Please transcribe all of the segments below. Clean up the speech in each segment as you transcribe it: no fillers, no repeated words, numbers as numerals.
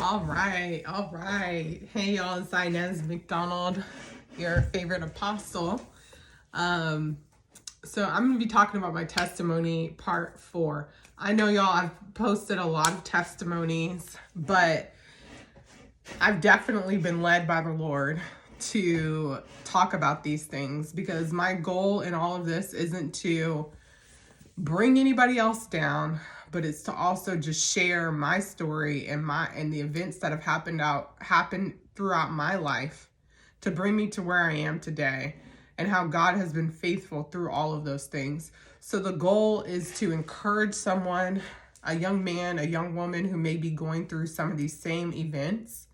All right, all right. Hey, y'all, it's Inez McDonald, your favorite apostle. So I'm going to be talking about my testimony part 4. I know y'all, I've posted a lot of testimonies, but I've definitely been led by the Lord to talk about these things because my goal in all of this isn't to bring anybody else down, but it's to also just share my story and the events that have happened throughout my life to bring me to where I am today and how God has been faithful through all of those things. So the goal is to encourage someone, a young man, a young woman who may be going through some of these same events,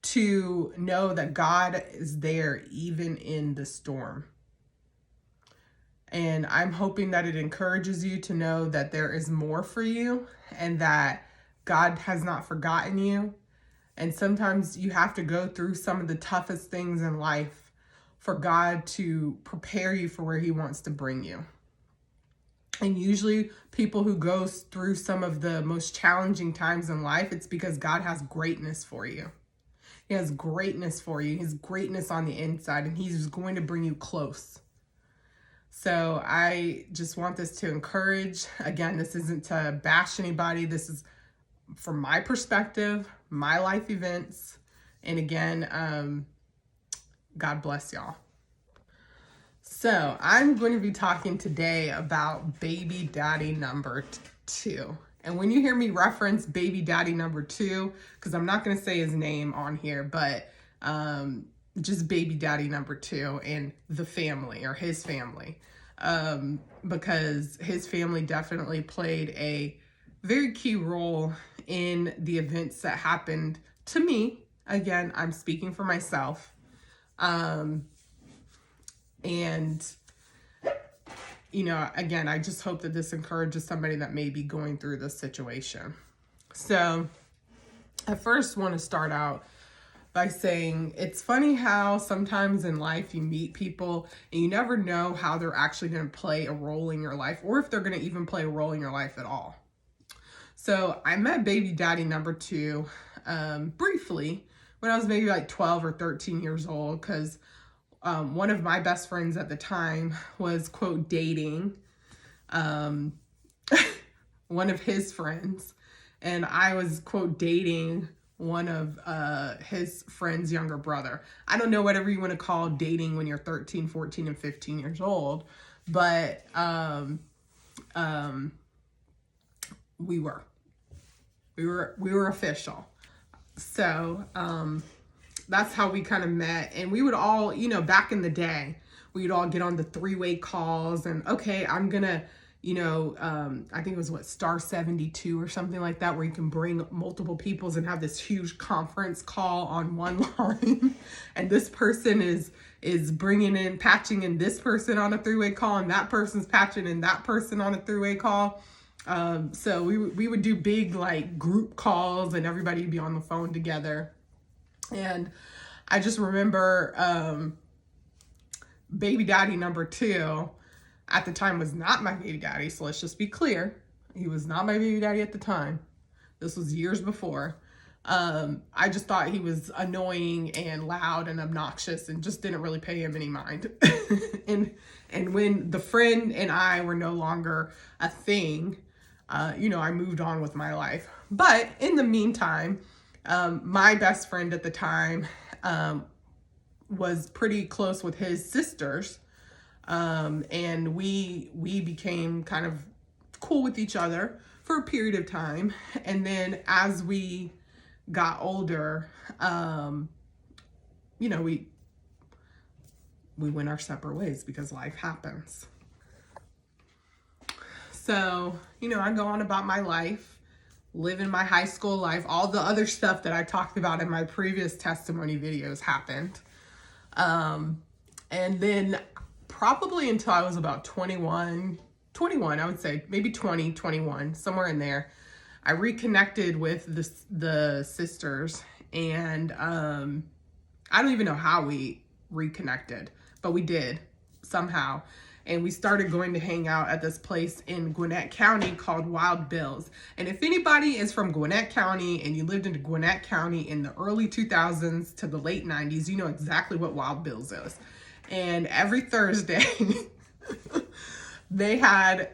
to know that God is there even in the storm. And I'm hoping that it encourages you to know that there is more for you and that God has not forgotten you. And sometimes you have to go through some of the toughest things in life for God to prepare you for where He wants to bring you. And usually people who go through some of the most challenging times in life, it's because God has greatness for you. He has greatness for you. His greatness on the inside, and He's going to bring you close. So I just want this to encourage. Again, this isn't to bash anybody. This is from my perspective, my life events. And again, God bless y'all. So I'm going to be talking today about baby daddy number 2. And when you hear me reference baby daddy number 2, because I'm not going to say his name on here, but just baby daddy number 2 and the family or his family, because his family definitely played a very key role in the events that happened to me. Again, I'm speaking for myself. And, you know, again, I just hope that this encourages somebody that may be going through this situation. So I first want to start out by saying it's funny how sometimes in life you meet people and you never know how they're actually going to play a role in your life or if they're going to even play a role in your life at all. So I met baby daddy number 2 briefly when I was maybe like 12 or 13 years old because one of my best friends at the time was, quote, dating one of his friends, and I was, quote, dating one of his friend's younger brother. I don't know whatever you want to call dating when you're 13, 14, and 15 years old, but we were official. So that's how we kind of met. And we would all, you know, back in the day, we'd all get on the 3-way calls and, okay, I'm going to, you know, I think it was Star 72 or something like that, where you can bring multiple peoples and have this huge conference call on one line. And this person is patching in this person on a 3-way call, and that person's patching in that person on a 3-way call. So we would do big like group calls and everybody would be on the phone together. And I just remember baby daddy number 2 at the time was not my baby daddy. So let's just be clear. He was not my baby daddy at the time. This was years before. I just thought he was annoying and loud and obnoxious and just didn't really pay him any mind. And when the friend and I were no longer a thing, you know, I moved on with my life. But in the meantime, my best friend at the time was pretty close with his sisters. And we became kind of cool with each other for a period of time. And then as we got older, you know, we went our separate ways because life happens. So, you know, I go on about my life, living my high school life. All the other stuff that I talked about in my previous testimony videos happened. And then probably until I was about 21, I would say, maybe 20, 21, somewhere in there, I reconnected with the sisters. And I don't even know how we reconnected, but we did somehow. and we started going to hang out at this place in Gwinnett County called Wild Bill's. And if anybody is from Gwinnett County and you lived in Gwinnett County in the early 2000s to the late 90s, you know exactly what Wild Bill's is. And every Thursday, they had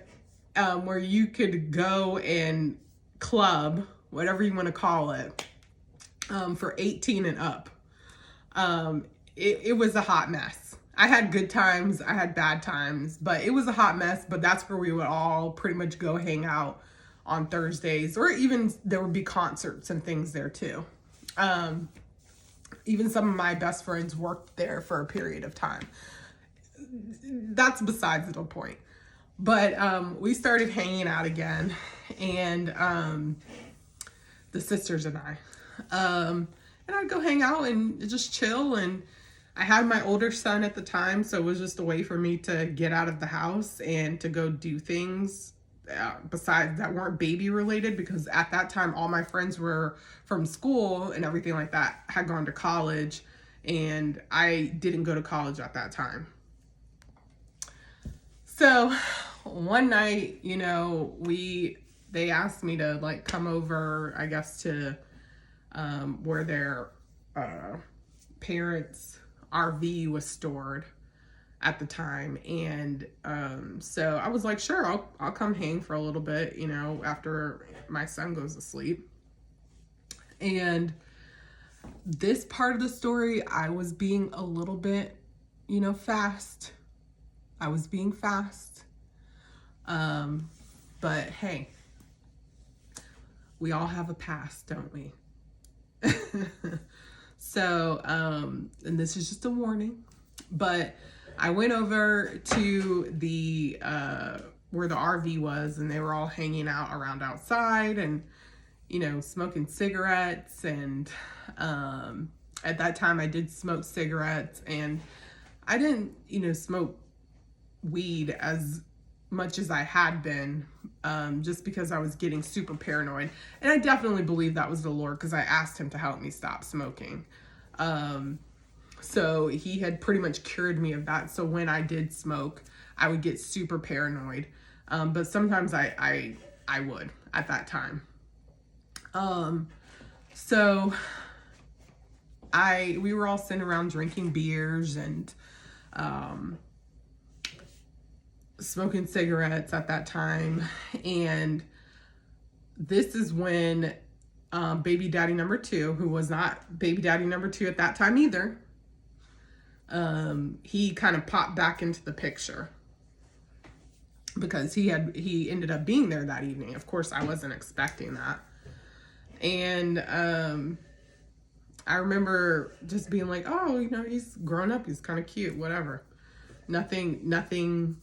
where you could go and club, whatever you want to call it, for 18 and up. It was a hot mess. I had good times, I had bad times, but it was a hot mess. But that's where we would all pretty much go hang out on Thursdays, or even there would be concerts and things there too. Even some of my best friends worked there for a period of time. That's besides the point. But we started hanging out again, and the sisters and I. And I'd go hang out and just chill. And I had my older son at the time, so it was just a way for me to get out of the house and to go do things besides that weren't baby related, because at that time all my friends were from school and everything like that had gone to college, and I didn't go to college at that time. So one night, you know, they asked me to like come over, I guess, to where their parents' RV was stored at the time. And so I was like, sure, I'll come hang for a little bit, you know, after my son goes to sleep. And this part of the story, I was being a little bit, you know, fast. I was being fast. But hey, we all have a past, don't we? So, and this is just a warning, but I went over to the, where the RV was, and they were all hanging out around outside and, you know, smoking cigarettes. And, at that time I did smoke cigarettes, and I didn't, you know, smoke weed as much as I had been, just because I was getting super paranoid. And I definitely believe that was the Lord, because I asked him to help me stop smoking. So he had pretty much cured me of that. So when I did smoke, I would get super paranoid. But sometimes I would at that time. So we were all sitting around drinking beers and, smoking cigarettes at that time. And this is when baby daddy number 2, who was not baby daddy number 2 at that time either, he kind of popped back into the picture, because he ended up being there that evening. Of course, I wasn't expecting that. And I remember just being like, oh, you know, he's grown up, he's kind of cute, whatever. Nothing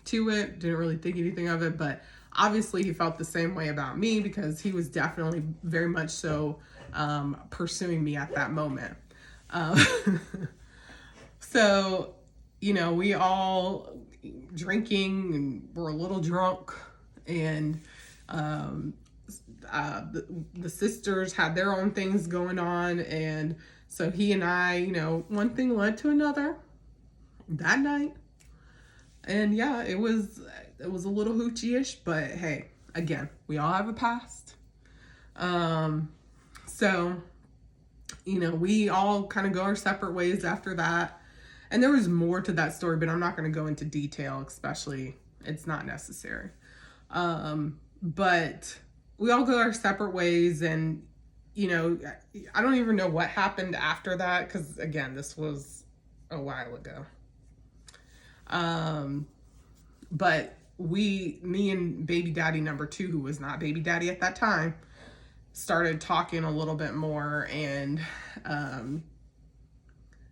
to it, didn't really think anything of it. But obviously he felt the same way about me, because he was definitely very much so pursuing me at that moment. So, you know, we all drinking and were a little drunk, and the sisters had their own things going on. And so he and I, you know, one thing led to another that night. And yeah, it was a little hoochie-ish, but hey, again, we all have a past. So, you know, we all kind of go our separate ways after that. And there was more to that story, but I'm not going to go into detail, especially it's not necessary. But we all go our separate ways, and, you know, I don't even know what happened after that, because again, this was a while ago. But me and baby daddy number 2, who was not baby daddy at that time, started talking a little bit more, and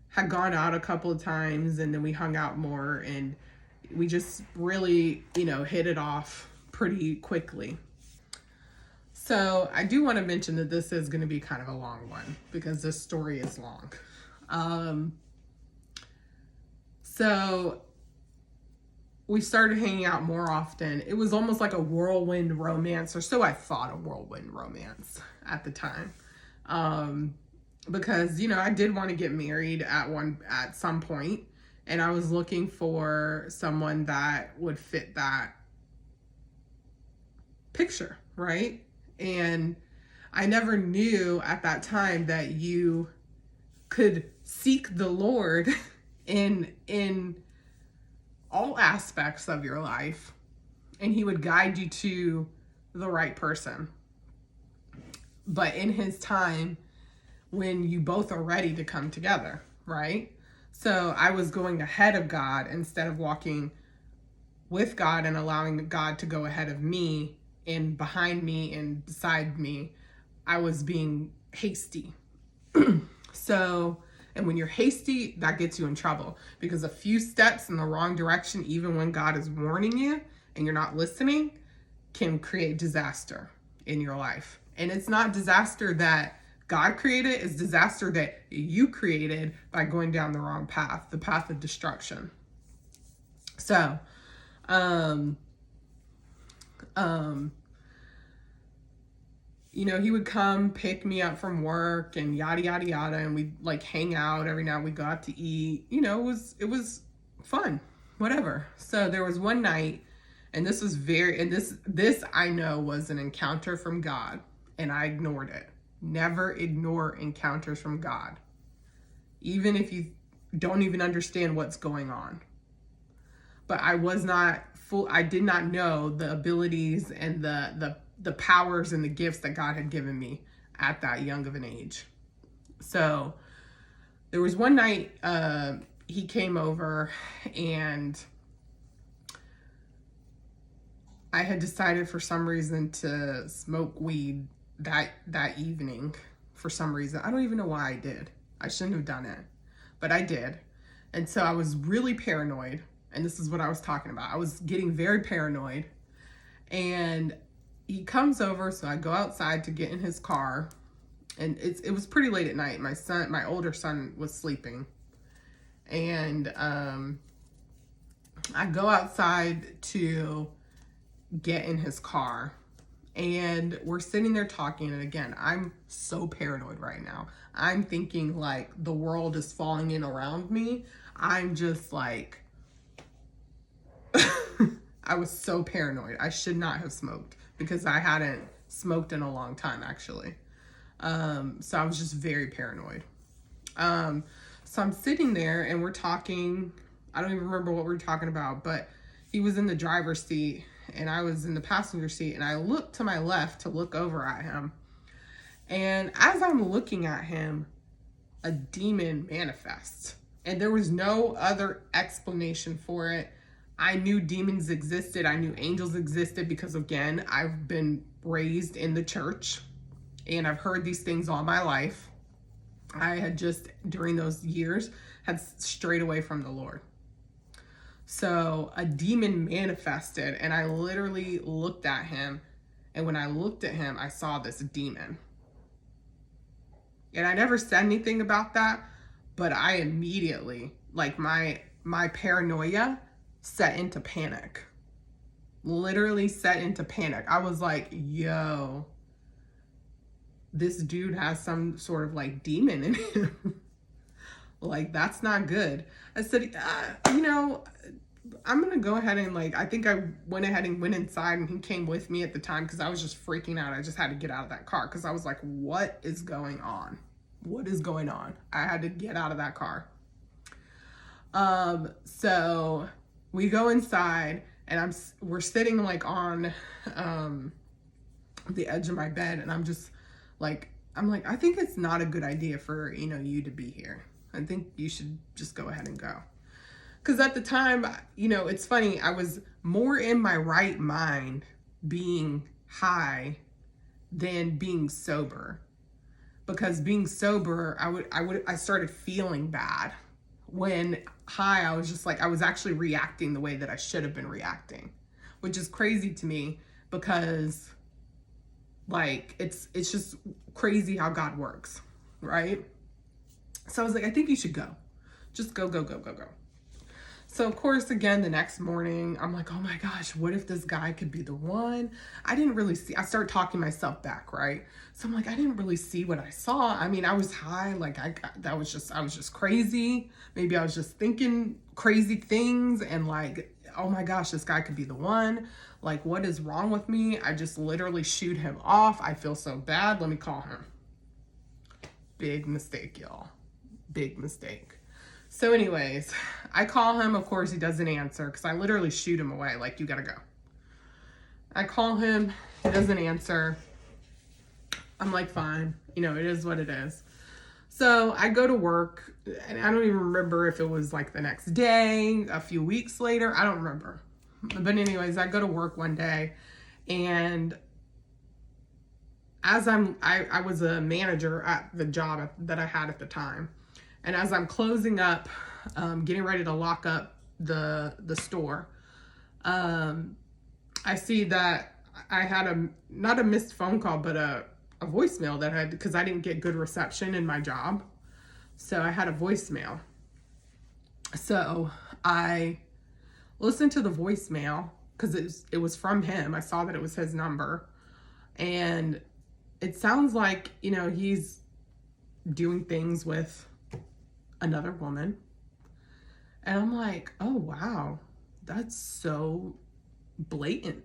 had gone out a couple of times, and then we hung out more, and we just really, you know, hit it off pretty quickly. So I do want to mention that this is going to be kind of a long one, because this story is long. So we started hanging out more often. It was almost like a whirlwind romance, or so I thought, a whirlwind romance at the time. Because, you know, I did want to get married at some point, And I was looking for someone that would fit that picture, right? And I never knew at that time that you could seek the Lord in all aspects of your life, and he would guide you to the right person. But in his time, when you both are ready to come together, right? So I was going ahead of God instead of walking with God and allowing God to go ahead of me and behind me and beside me. I was being hasty. So, and when you're hasty, that gets you in trouble, because a few steps in the wrong direction, even when God is warning you and you're not listening, can create disaster in your life. And it's not disaster that God created, it's disaster that you created by going down the wrong path, the path of destruction. So, you know, he would come pick me up from work and yada, yada, yada. And we'd like hang out every night. We'd go out to eat. You know, it was fun, whatever. So there was one night, and this was this I know was an encounter from God, and I ignored it. Never ignore encounters from God, even if you don't even understand what's going on. But I did not know the abilities and the powers and the gifts that God had given me at that young of an age. So there was one night he came over, and I had decided for some reason to smoke weed that evening for some reason. I don't even know why I did. I shouldn't have done it, but I did. And so I was really paranoid, and this is what I was talking about. I was getting very paranoid, and he comes over, so I go outside to get in his car, and it was pretty late at night. My older son was sleeping, and I go outside to get in his car, and we're sitting there talking. And again, I'm so paranoid right now. I'm thinking like the world is falling in around me. I'm just like, I was so paranoid. I should not have smoked, because I hadn't smoked in a long time, actually. So I was just very paranoid. So I'm sitting there and we're talking. I don't even remember what we were talking about, but he was in the driver's seat and I was in the passenger seat, and I looked to my left to look over at him. And as I'm looking at him, a demon manifests. And there was no other explanation for it. I knew demons existed. I knew angels existed because, again, I've been raised in the church and I've heard these things all my life. I had just, during those years, had strayed away from the Lord. So a demon manifested, and I literally looked at him. And when I looked at him, I saw this demon. And I never said anything about that, but I immediately, like my paranoia set into panic. Literally set into panic. I was like, yo, this dude has some sort of like demon in him. Like, that's not good. I said, you know, I'm going to go ahead and like, I think I went ahead and went inside, and he came with me at the time because I was just freaking out. I just had to get out of that car because I was like, what is going on? What is going on? I had to get out of that car. So we go inside, and we're sitting like on the edge of my bed, and I'm like, I think it's not a good idea for, you know, you to be here. I think you should just go ahead and go. Because at the time, you know, it's funny, I was more in my right mind being high than being sober. Because being sober, I started feeling bad. When high, I was just like, I was actually reacting the way that I should have been reacting, which is crazy to me, because like, it's just crazy how God works, right? So I was like, I think you should go. Just go. So, of course, again, the next morning, I'm like, oh my gosh, what if this guy could be the one? I didn't really see, I start talking myself back, right? So I'm like, I didn't really see what I saw. I mean, I was high, like I was just crazy. Maybe I was just thinking crazy things and like, oh my gosh, this guy could be the one. Like, what is wrong with me? I just literally shoot him off. I feel so bad. Let me call him. Big mistake, y'all. Big mistake. So anyways, I call him. Of course, he doesn't answer because I literally shoot him away. Like, you gotta go. I call him. He doesn't answer. I'm like, fine. You know, it is what it is. So I go to work, and I don't even remember if it was like the next day, a few weeks later. I don't remember. But anyways, I go to work one day, and as I was a manager at the job that I had at the time. And as I'm closing up, getting ready to lock up the store, I see that I had not a missed phone call, but a voicemail that had, because I didn't get good reception in my job. So I had a voicemail. So I listened to the voicemail because it was from him. I saw that it was his number. And it sounds like, you know, he's doing things with another woman. And I'm like, oh wow, that's so blatant.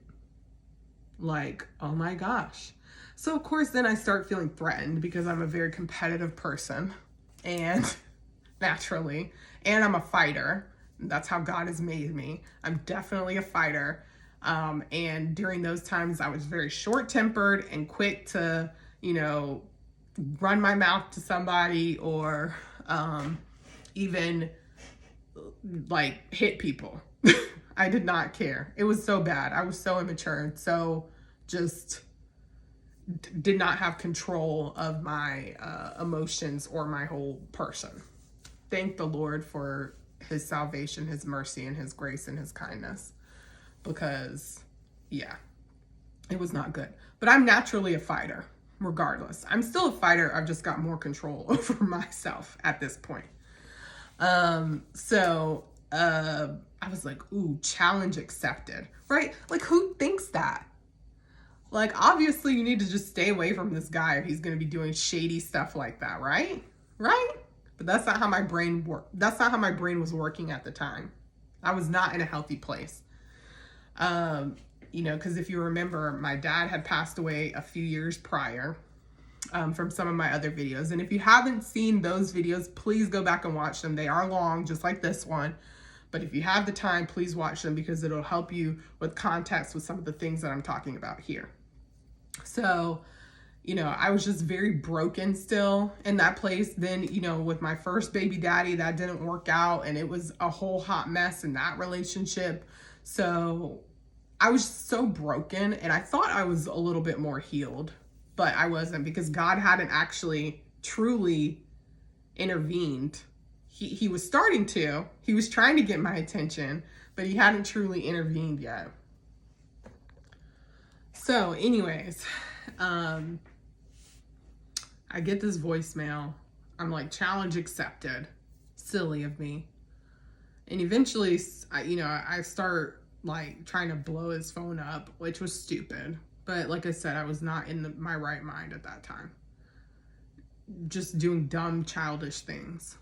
Like, oh my gosh. So of course then I start feeling threatened because I'm a very competitive person, and naturally, and I'm a fighter. That's how God has made me. I'm definitely a fighter. And during those times I was very short-tempered and quick to, you know, run my mouth to somebody or even like hit people. I did not care. It was so bad. I was so immature. So just did not have control of my emotions or my whole person. Thank the Lord for his salvation, his mercy, and his grace and his kindness. Because, yeah, it was not good. But I'm naturally a fighter, regardless. I'm still a fighter. I've just got more control over myself at this point. So I was like, ooh, challenge accepted, right? Like, who thinks that? Like, obviously you need to just stay away from this guy if he's going to be doing shady stuff like that, right? Right? But that's not how my brain worked. That's not how my brain was working at the time. I was not in a healthy place. You know, because if you remember, my dad had passed away a few years prior, from some of my other videos. And if you haven't seen those videos, please go back and watch them. They are long, just like this one. But if you have the time, please watch them because it'll help you with context with some of the things that I'm talking about here. So, you know, I was just very broken still in that place. Then, you know, with my first baby daddy, that didn't work out, and it was a whole hot mess in that relationship. So I was so broken, and I thought I was a little bit more healed, but I wasn't, because God hadn't actually truly intervened. He was starting to. He was trying to get my attention, but he hadn't truly intervened yet. So anyways, I get this voicemail. I'm like, challenge accepted. Silly of me. And eventually, I start like trying to blow his phone up, which was stupid. But like I said, I was not in my right mind at that time. Just doing dumb, childish things.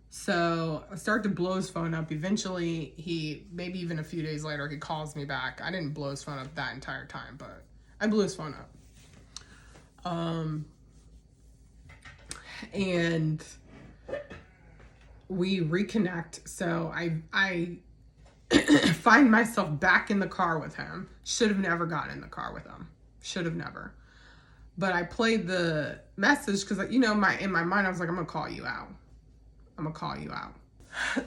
So I start to blow his phone up. Eventually, maybe even a few days later, he calls me back. I didn't blow his phone up that entire time, but I blew his phone up. And we reconnect. So I find myself back in the car with him. Should have never gotten in the car with him. Should have never. But I played the message because, you know, in my mind, I was like, I'm going to call you out. I'm going to call you out.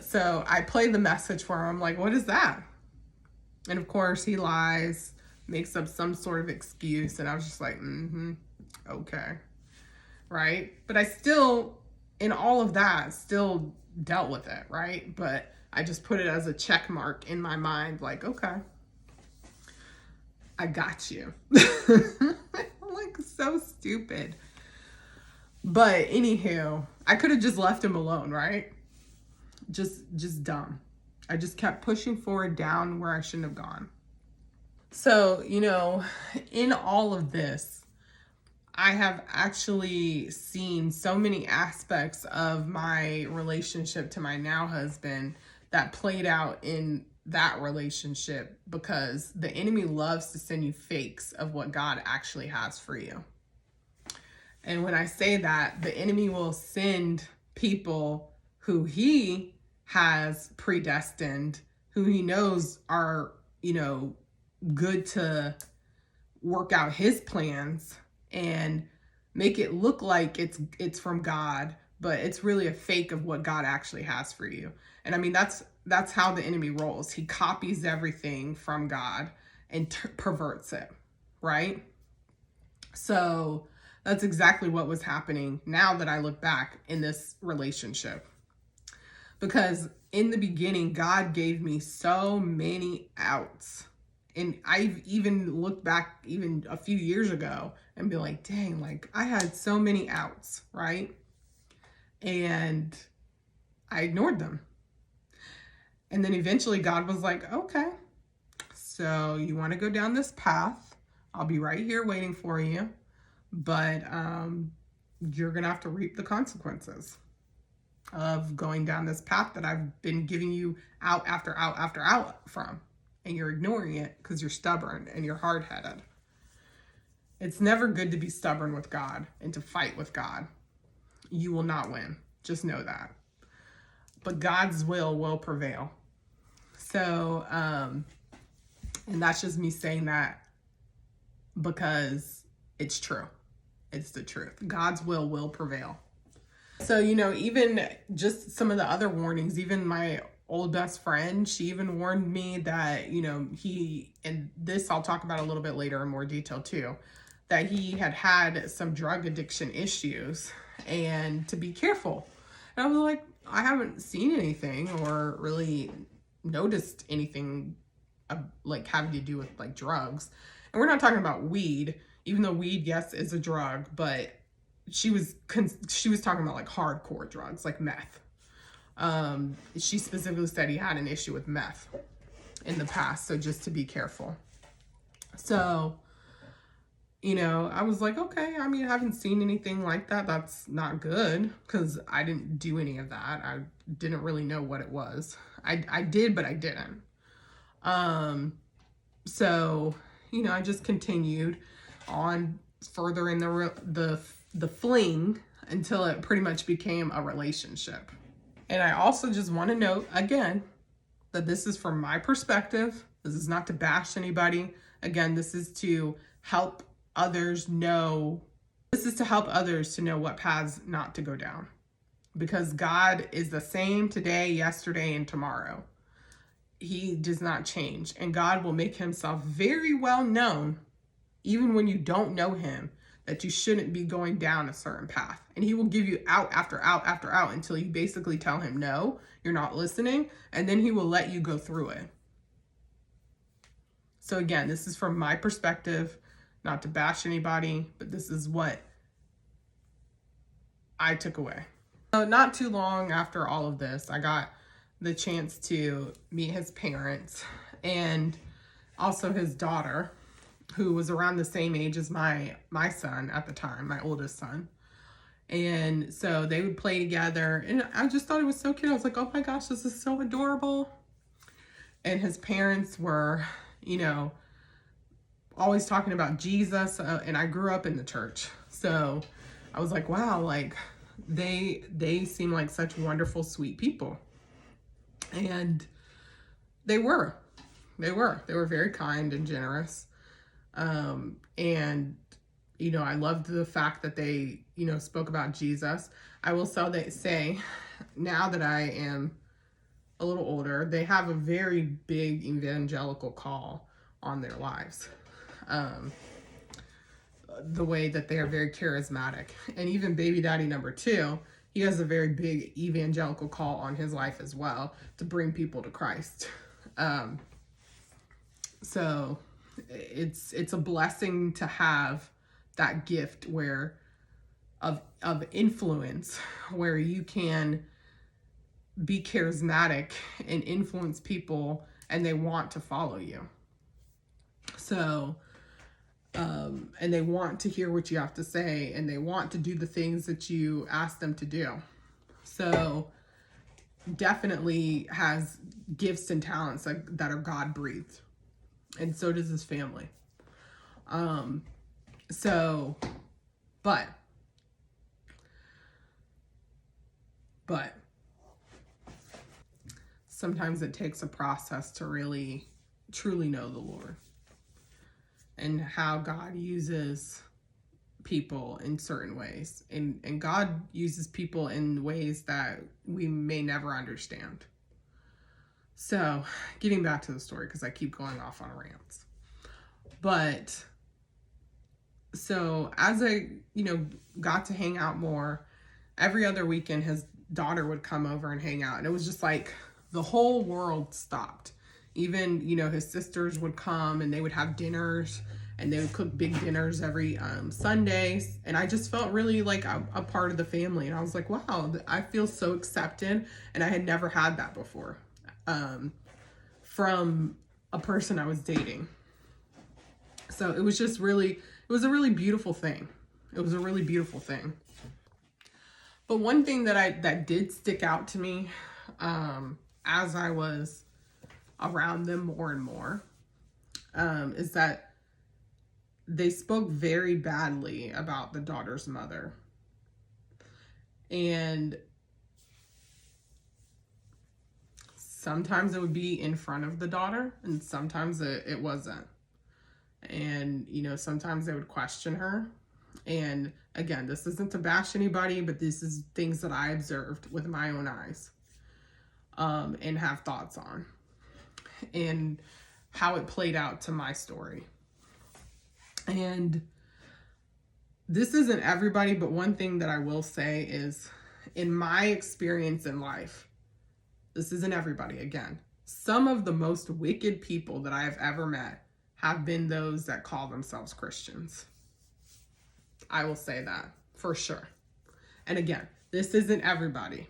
So I played the message for him. I'm like, what is that? And of course, he lies, makes up some sort of excuse. And I was just like, okay. Right? But I still, in all of that, still dealt with it, right? But I just put it as a check mark in my mind, like, okay, I got you. Like, so stupid. But anywho, I could have just left him alone, right? just dumb. I just kept pushing forward down where I shouldn't have gone. So, in all of this, I have actually seen so many aspects of my relationship to my now husband that played out in that relationship, because the enemy loves to send you fakes of what God actually has for you. And when I say that, the enemy will send people who he has predestined, who he knows are, good to work out his plans, and make it look like it's from God, but it's really a fake of what God actually has for you. And I mean, that's how the enemy rolls. He copies everything from God and perverts it, right? So that's exactly what was happening now that I look back in this relationship. Because in the beginning, God gave me so many outs. And I've even looked back even a few years ago and be like, dang, like I had so many outs, right? And I ignored them. And then eventually God was like, okay, so you want to go down this path? I'll be right here waiting for you. But you're going to have to reap the consequences of going down this path that I've been giving you out after out after out from. And you're ignoring it because you're stubborn and you're hard-headed. It's never good to be stubborn with God and to fight with God. You will not win. Just know that. But God's will prevail. So, and that's just me saying that because it's true. It's the truth. God's will prevail. So, even just some of the other warnings, even my old best friend, she even warned me that, and this I'll talk about a little bit later in more detail too, that he had some drug addiction issues and to be careful. And I was like, I haven't seen anything or really noticed anything like having to do with like drugs. And we're not talking about weed, even though weed, yes, is a drug, but she was talking about like hardcore drugs, like meth. She specifically said he had an issue with meth in the past, so just to be careful. So, I was like, okay, I mean, I haven't seen anything like that. That's not good, because I didn't do any of that. I didn't really know what it was. I did, but I didn't. So, I just continued on further in the fling until it pretty much became a relationship. And I also just want to note again that this is from my perspective. This is not to bash anybody. Again, this is to help others know. This is to help others to know what paths not to go down. Because God is the same today, yesterday, and tomorrow. He does not change. And God will make himself very well known, even when you don't know him, that you shouldn't be going down a certain path. And he will give you out after out after out until you basically tell him, no, you're not listening. And then he will let you go through it. So again, this is from my perspective, not to bash anybody, but this is what I took away. So not too long after all of this, I got the chance to meet his parents and also his daughter, who was around the same age as my son at the time, my oldest son. And so they would play together, and I just thought it was so cute. I was like, oh my gosh, this is so adorable. And his parents were, always talking about Jesus, and I grew up in the church. So I was like, wow, like they seem like such wonderful, sweet people. And they were very kind and generous. And, I loved the fact that they, spoke about Jesus. I will say now that I am a little older, they have a very big evangelical call on their lives. The way that they are very charismatic. And even baby daddy number 2, he has a very big evangelical call on his life as well, to bring people to Christ. So it's a blessing to have that gift of influence, where you can be charismatic and influence people, and they want to follow you. So, and they want to hear what you have to say, and they want to do the things that you ask them to do. So, definitely has gifts and talents that are God breathed, and so does his family. So, but sometimes it takes a process to really truly know the Lord and how God uses people in certain ways. And God uses people in ways that we may never understand. So, getting back to the story, because I keep going off on rants. But, so as I, got to hang out more, every other weekend his daughter would come over and hang out. And it was just like the whole world stopped. Even, his sisters would come and they would have dinners, and they would cook big dinners every Sundays. And I just felt really like a part of the family. And I was like, wow, I feel so accepted. And I had never had that before from a person I was dating. So it was just really, it was a really beautiful thing. It was a really beautiful thing. But one thing that did stick out to me as I was around them more and more is that they spoke very badly about the daughter's mother. And sometimes it would be in front of the daughter, and sometimes it wasn't. And, sometimes they would question her. And again, this isn't to bash anybody, but this is things that I observed with my own eyes and have thoughts on, and how it played out to my story. And this isn't everybody, but one thing that I will say is, in my experience in life, this isn't everybody again. Some of the most wicked people that I have ever met have been those that call themselves Christians. I will say that for sure. And again, this isn't everybody,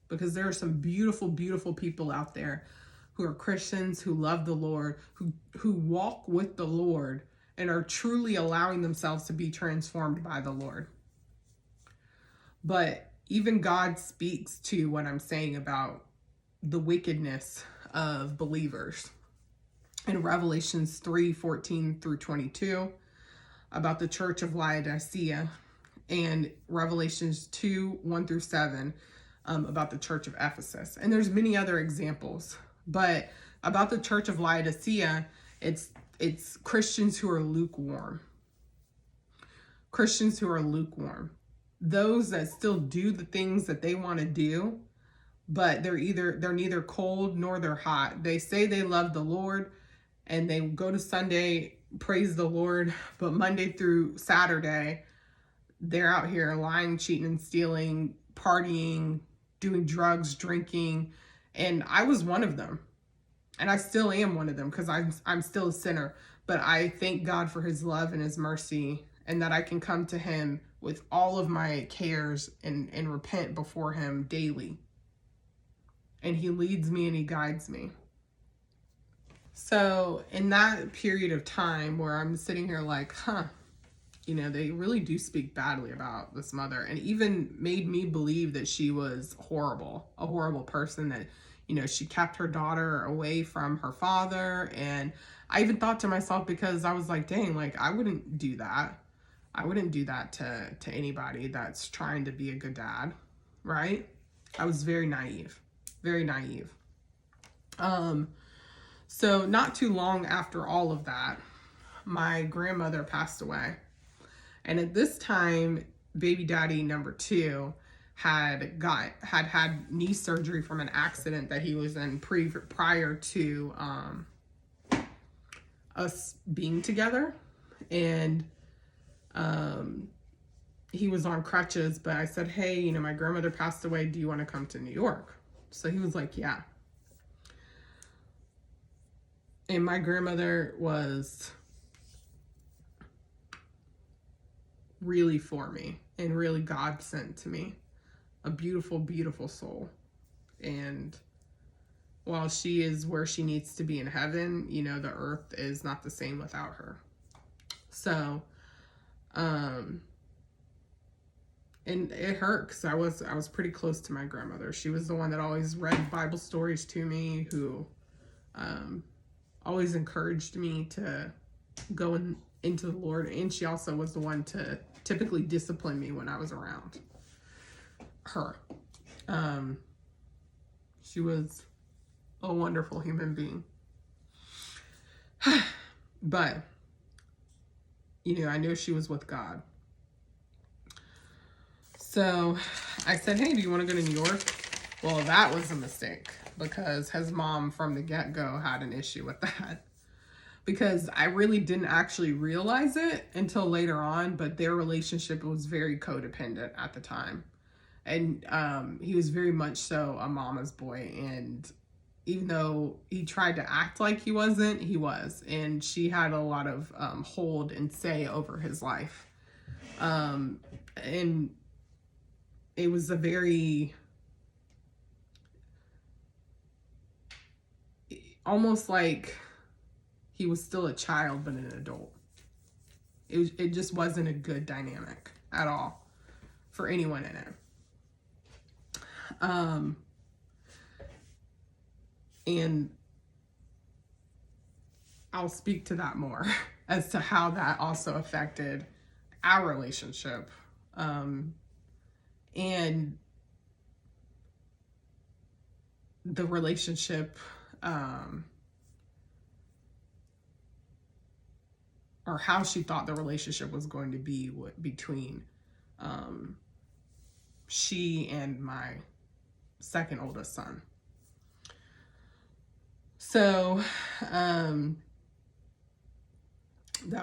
because there are some beautiful, beautiful people out there who are Christians, who love the Lord, who walk with the Lord, and are truly allowing themselves to be transformed by the Lord. But even God speaks to what I'm saying about the wickedness of believers. In Revelations 3:14 through 22, about the church of Laodicea, and Revelations 2:1 through 7, about the church of Ephesus. And there's many other examples. But about the church of Laodicea, it's Christians who are lukewarm. Christians who are lukewarm. Those that still do the things that they want to do, but they're neither cold nor they're hot. They say they love the Lord, and they go to Sunday, praise the Lord, but Monday through Saturday, they're out here lying, cheating, and stealing, partying, doing drugs, drinking. And I was one of them. And I still am one of them, because I'm still a sinner. But I thank God for his love and his mercy, and that I can come to him with all of my cares and repent before him daily. And he leads me and he guides me. So in that period of time where I'm sitting here like, they really do speak badly about this mother, and even made me believe that she was horrible, a horrible person, that, she kept her daughter away from her father. And I even thought to myself, because I was like, dang, like, I wouldn't do that. I wouldn't do that to anybody that's trying to be a good dad, right? I was very naive, very naive. So not too long after all of that, my grandmother passed away. And at this time, baby daddy number 2 had knee surgery from an accident that he was in prior to us being together. And he was on crutches, but I said, hey, my grandmother passed away. Do you want to come to New York? So he was like, yeah. And my grandmother was really for me, and really God sent to me. A beautiful, beautiful soul. And while she is where she needs to be in heaven, you know, the earth is not the same without her. So, and it hurt because I was pretty close to my grandmother. She was the one that always read Bible stories to me, who always encouraged me to go into the Lord. And she also was the one to typically discipline me when I was around her. She was a wonderful human being. But, you know, I knew she was with God. So I said, hey, do you want to go to New York? Well, that was a mistake because his mom from the get-go had an issue with that. Because I really didn't actually realize it until later on, but their relationship was very codependent at the time. And he was very much so a mama's boy. And even though he tried to act like he wasn't, he was. And she had a lot of hold and say over his life. And it was a very, almost like he was still a child but an adult. It just wasn't a good dynamic at all for anyone in it. And I'll speak to that more as to how that also affected our relationship. And the relationship, or how she thought the relationship was going to be between she and my second oldest son. So that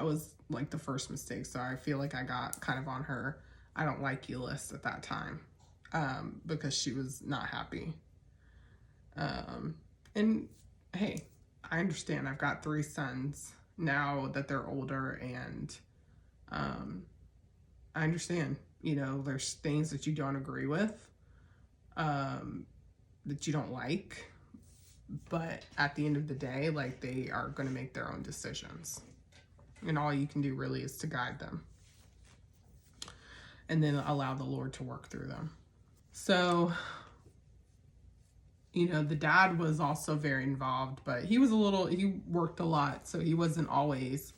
was like the first mistake. So I feel like I got kind of on her I don't like you list at that time, because she was not happy. And hey, I understand. I've got 3 sons now that they're older, and I understand, you know, there's things that you don't agree with, that you don't like, but at the end of the day, like, they are going to make their own decisions, and all you can do really is to guide them and then allow the Lord to work through them. So, you know, the dad was also very involved, but he worked a lot, so he wasn't always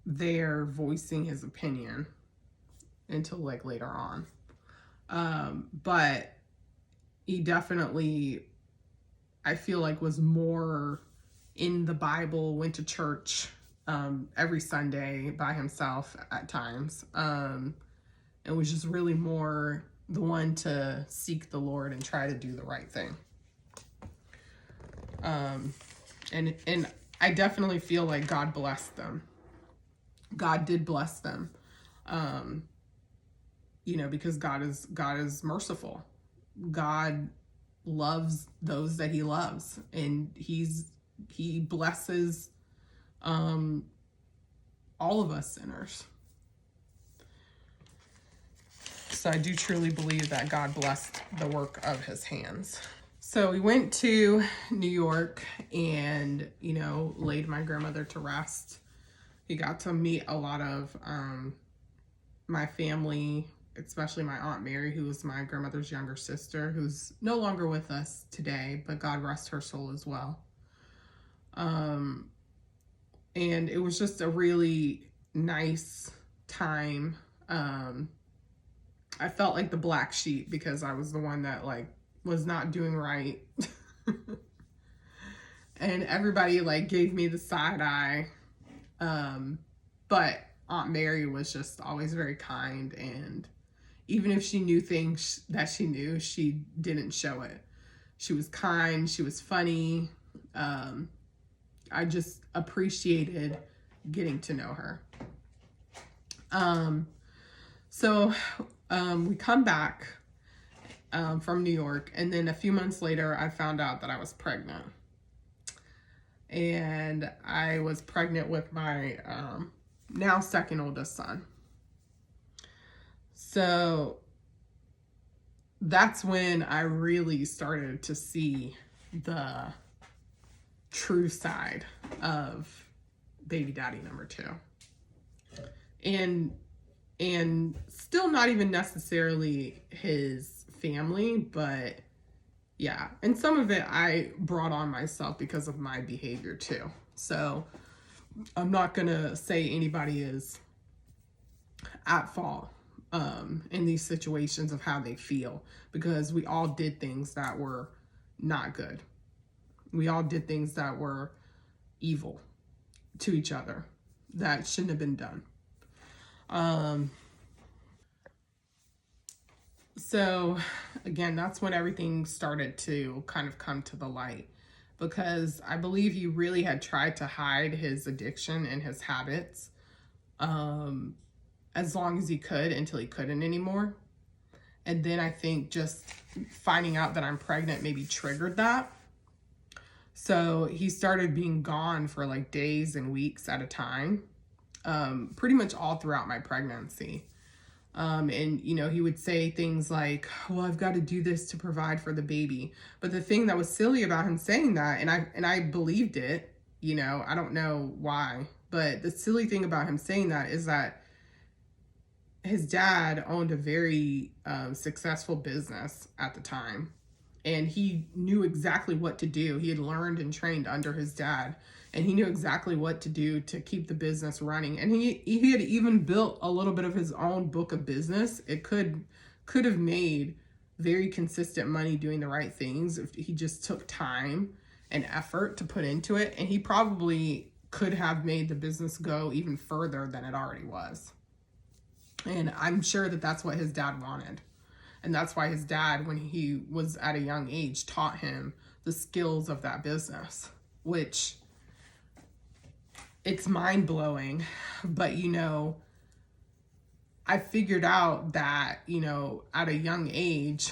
there voicing his opinion until like later on. But he definitely, I feel like, was more in the Bible, went to church every Sunday by himself at times, and was just really more the one to seek the Lord and try to do the right thing. And I definitely feel like God blessed them. God did bless them, you know, because God is merciful. God loves those that he loves, and he blesses all of us sinners. So I do truly believe that God blessed the work of his hands. So we went to New York and, you know, laid my grandmother to rest. He got to meet a lot of my family, especially my Aunt Mary, who was my grandmother's younger sister, who's no longer with us today, but God rest her soul as well. And it was just a really nice time. I felt like the black sheep because I was the one that like was not doing right. And everybody like gave me the side eye. But Aunt Mary was just always very kind, and even if she knew things that she knew, she didn't show it. She was kind, she was funny. I just appreciated getting to know her. So we come back from New York, and then a few months later, I found out that I was pregnant. And I was pregnant with my now second oldest son. So that's when I really started to see the true side of baby daddy number two. And still not even necessarily his family, but yeah. And some of it I brought on myself because of my behavior too. So I'm not going to say anybody is at fault in these situations of how they feel, because we all did things that were not good. We all did things that were evil to each other that shouldn't have been done. So again, that's when everything started to kind of come to the light, because I believe he really had tried to hide his addiction and his habits as long as he could until he couldn't anymore. And then I think just finding out that I'm pregnant maybe triggered that. So he started being gone for like days and weeks at a time, pretty much all throughout my pregnancy. And, you know, he would say things like, well, I've got to do this to provide for the baby. But the thing that was silly about him saying that, and I believed it, you know, I don't know why, but the silly thing about him saying that is that his dad owned a very successful business at the time. And he knew exactly what to do. He had learned and trained under his dad, and he knew exactly what to do to keep the business running. And he had even built a little bit of his own book of business. It could have made very consistent money doing the right things if he just took time and effort to put into it. And he probably could have made the business go even further than it already was. And I'm sure that that's what his dad wanted. And that's why his dad, when he was at a young age, taught him the skills of that business, which it's mind-blowing. But, you know, I figured out that, you know, at a young age,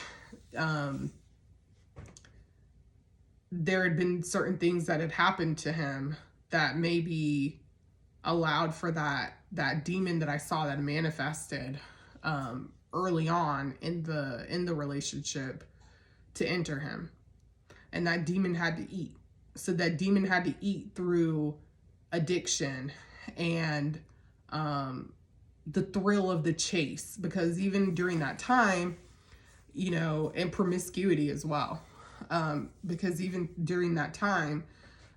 there had been certain things that had happened to him that maybe allowed for that demon that I saw that manifested early on in the relationship to enter him. And that demon had to eat. So that demon had to eat through addiction and the thrill of the chase, because even during that time, you know, and promiscuity as well, because even during that time,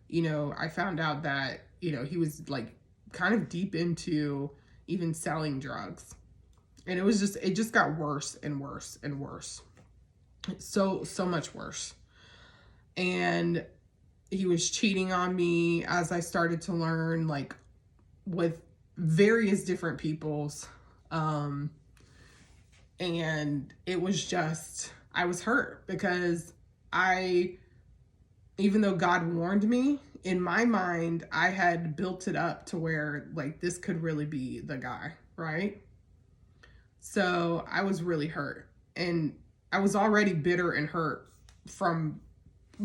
you know, I found out that, you know, he was like kind of deep into even selling drugs. And it just got worse and worse and worse. So much worse. And he was cheating on me, as I started to learn, like with various different peoples. And it was just, I was hurt because even though God warned me, in my mind, I had built it up to where like this could really be the guy, right? So I was really hurt, and I was already bitter and hurt from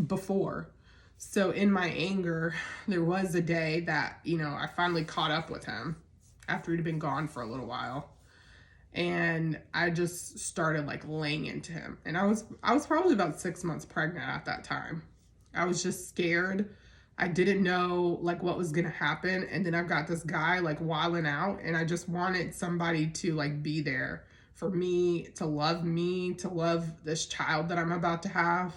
before. So in my anger, there was a day that, you know, I finally caught up with him after he'd been gone for a little while. And I just started like laying into him. And I was probably about 6 months pregnant at that time. I was just scared. I didn't know like what was gonna happen. And then I've got this guy like wilding out, and I just wanted somebody to like be there for me, to love this child that I'm about to have.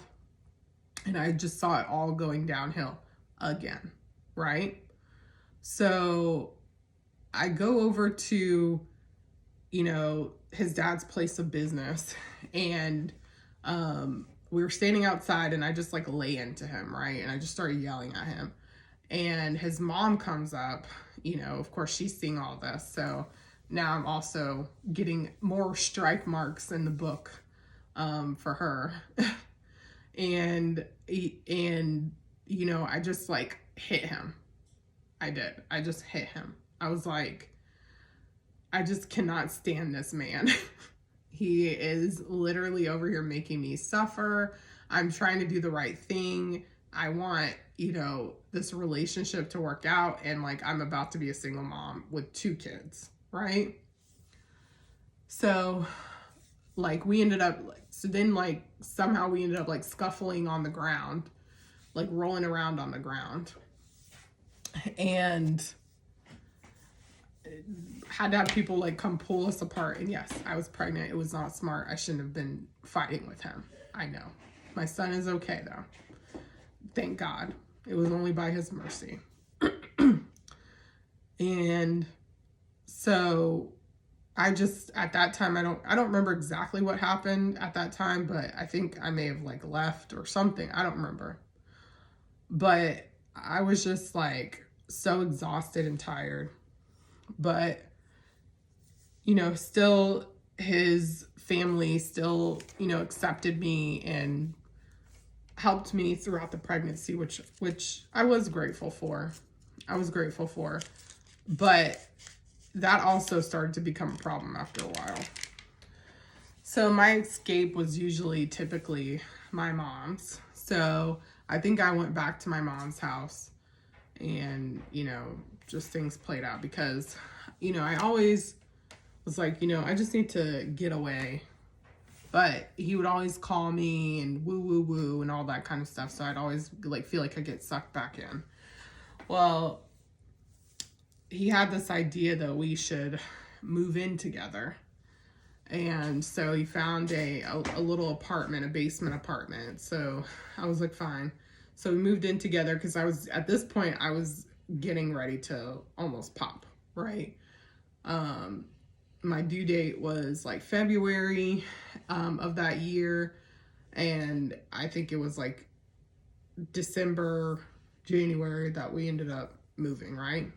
And I just saw it all going downhill again, right? So I go over to, you know, his dad's place of business, and we were standing outside, and I just like lay into him, right? And I just started yelling at him. And his mom comes up, you know, of course she's seeing all this. So now I'm also getting more strike marks in the book for her. and you know, I just like hit him. I just hit him. I was like, I just cannot stand this man. He is literally over here making me suffer. I'm trying to do the right thing. I want, you know, this relationship to work out, and like I'm about to be a single mom with 2 kids, right? So like we ended up like, so then like somehow we ended up like scuffling on the ground, like rolling around on the ground, and had to have people like come pull us apart. And yes, I was pregnant. It was not smart. I shouldn't have been fighting with him. I know. My son is okay though. Thank God. It was only by his mercy. And so I just, at that time, I don't remember exactly what happened at that time, but I think I may have like left or something. I don't remember. But I was just like so exhausted and tired. But, you know, still his family still, you know, accepted me and helped me throughout the pregnancy, which I was grateful for. But that also started to become a problem after a while. So my escape was typically my mom's. So I think I went back to my mom's house, and, you know, just things played out because, you know, I always was like, you know, I just need to get away. But he would always call me and woo, woo, woo, and all that kind of stuff. So I'd always like feel like I get sucked back in. Well, he had this idea that we should move in together. And so he found a little apartment, a basement apartment. So I was like, fine. So we moved in together because at this point, I was getting ready to almost pop, right? My due date was like February of that year. And I think it was like December, January that we ended up moving, right?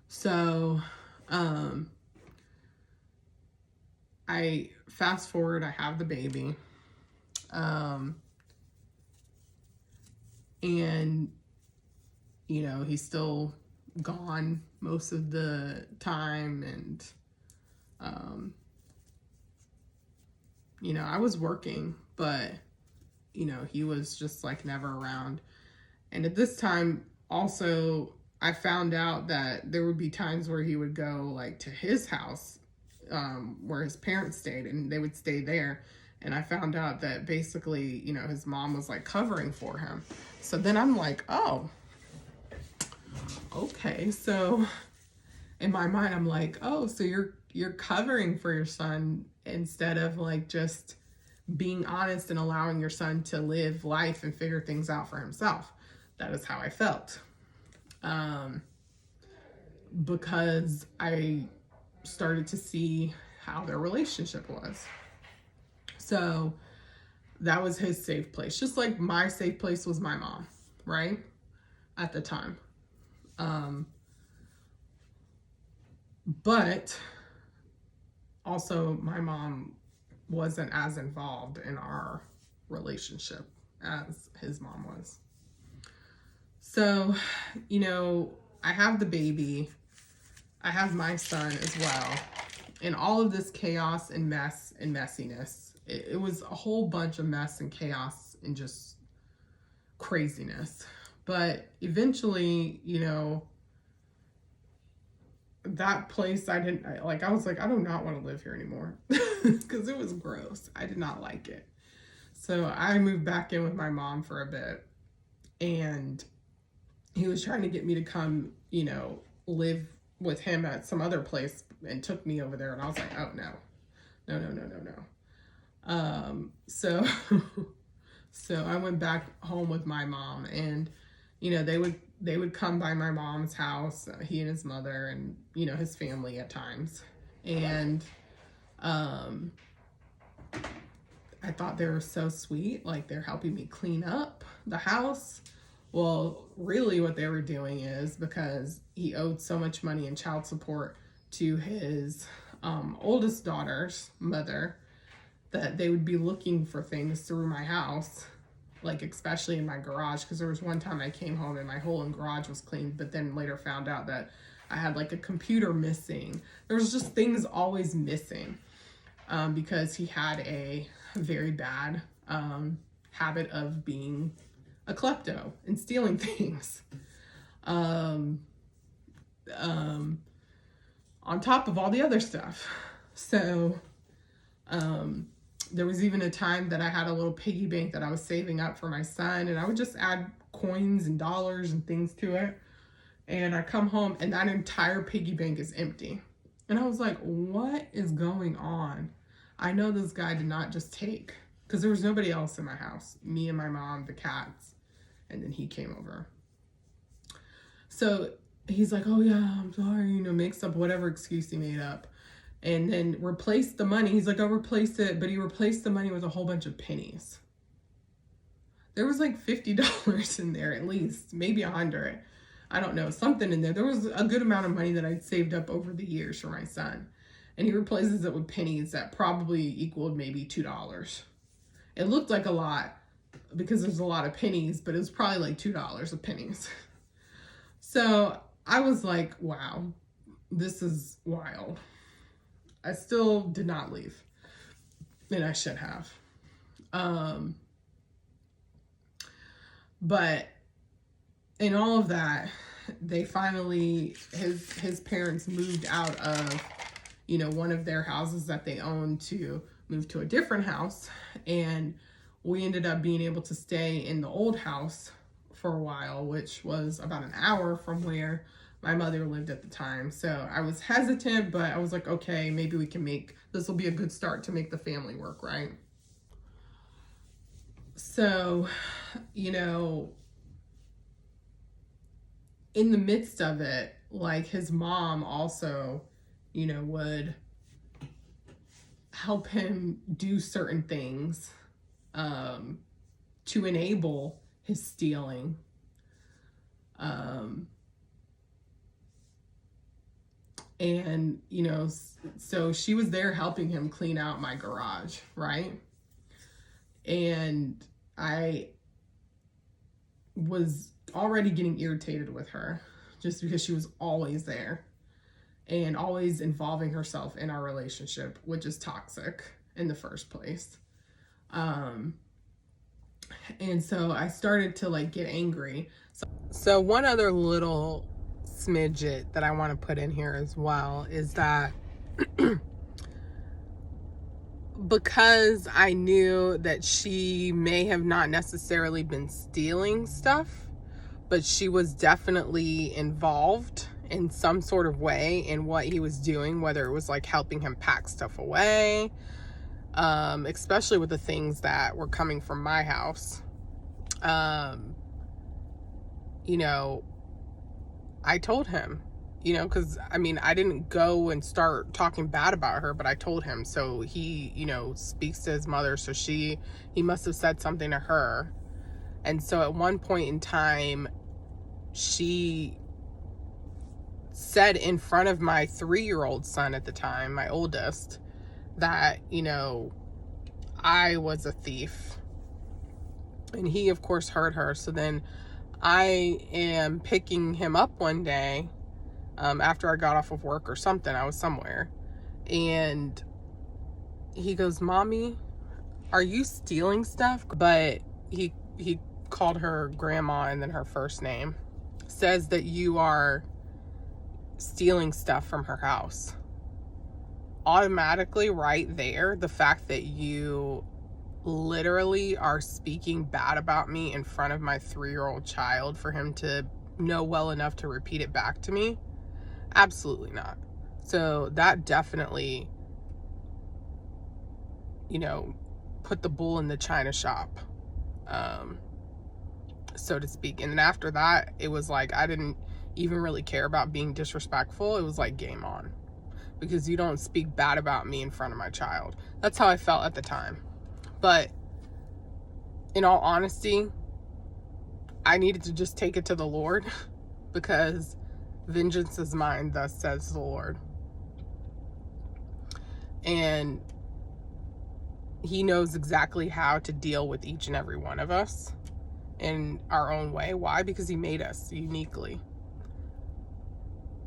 So, I fast forward, I have the baby. And, you know, he's still gone most of the time. And, you know, I was working, but, you know, he was just like never around. And at this time, also, I found out that there would be times where he would go like to his house, where his parents stayed, and they would stay there. And I found out that basically, you know, his mom was like covering for him. So then I'm like, oh, okay. So in my mind, I'm like, oh, so you're covering for your son instead of like just being honest and allowing your son to live life and figure things out for himself. That is how I felt. Because I started to see how their relationship was. So that was his safe place. Just like my safe place was my mom, right? At the time. But also my mom wasn't as involved in our relationship as his mom was. So, you know, I have the baby. I have my son as well. And all of this chaos and mess and messiness, it was a whole bunch of mess and chaos and just craziness. But eventually, you know, that place I was like, I do not want to live here anymore because it was gross. I did not like it. So I moved back in with my mom for a bit, and he was trying to get me to come, you know, live with him at some other place, and took me over there, and I was like, oh no. So so I went back home with my mom, and, you know, they would come by my mom's house, he and his mother, and, you know, his family at times. And I thought they were so sweet, like they're helping me clean up the house. Well, really what they were doing is, because he owed so much money in child support to his oldest daughter's mother, that they would be looking for things through my house, like especially in my garage, because there was one time I came home and my whole garage was cleaned, but then later found out that I had like a computer missing. There was just things always missing, because he had a very bad habit of being a klepto and stealing things. On top of all the other stuff. So There was even a time that I had a little piggy bank that I was saving up for my son, and I would just add coins and dollars and things to it. And I come home and that entire piggy bank is empty. And I was like, what is going on? I know this guy did not just take, because there was nobody else in my house, me and my mom, the cats, and then he came over. So he's like, oh yeah, I'm sorry, makes up whatever excuse he made up. And then replaced the money. He's like, I'll replace it. But he replaced the money with a whole bunch of pennies. There was like $50 in there at least, maybe 100. I don't know, something in there. There was a good amount of money that I'd saved up over the years for my son. And he replaces it with pennies that probably equaled maybe $2. It looked like a lot because there's a lot of pennies, but it was probably like $2 of pennies. So I was like, wow, this is wild. I still did not leave, and I should have. But in all of that, they finally, his parents moved out of, one of their houses that they owned to move to a different house. And we ended up being able to stay in the old house for a while, which was about an hour from where my mother lived at the time. So I was hesitant, but I was like, okay, maybe we can this will be a good start to make the family work, right? So, in the midst of it, like his mom also, would help him do certain things to enable his stealing. And, so she was there helping him clean out my garage, right? And I was already getting irritated with her just because she was always there and always involving herself in our relationship, which is toxic in the first place. And so I started to get angry. So one other little smidget that I want to put in here as well is that because I knew that she may have not necessarily been stealing stuff, but she was definitely involved in some sort of way in what he was doing, whether it was helping him pack stuff away, especially with the things that were coming from my house. I told him, because I didn't go and start talking bad about her, but I told him. So he, speaks to his mother. So he must have said something to her. And so at one point in time, she said in front of my 3-year-old son at the time, my oldest, that, I was a thief. And he, of course, heard her. So then I am picking him up one day after I got off of work or something. I was somewhere. And he goes, Mommy, are you stealing stuff? But he called her grandma and then her first name. Says that you are stealing stuff from her house. Automatically right there, the fact that you literally are speaking bad about me in front of my 3-year-old child for him to know well enough to repeat it back to me, absolutely not. So that definitely, put the bull in the china shop, so to speak. And then after that, it was I didn't even really care about being disrespectful. It was game on, because you don't speak bad about me in front of my child. That's how I felt at the time. But in all honesty, I needed to just take it to the Lord, because vengeance is mine, thus says the Lord. And he knows exactly how to deal with each and every one of us in our own way. Why? Because he made us uniquely.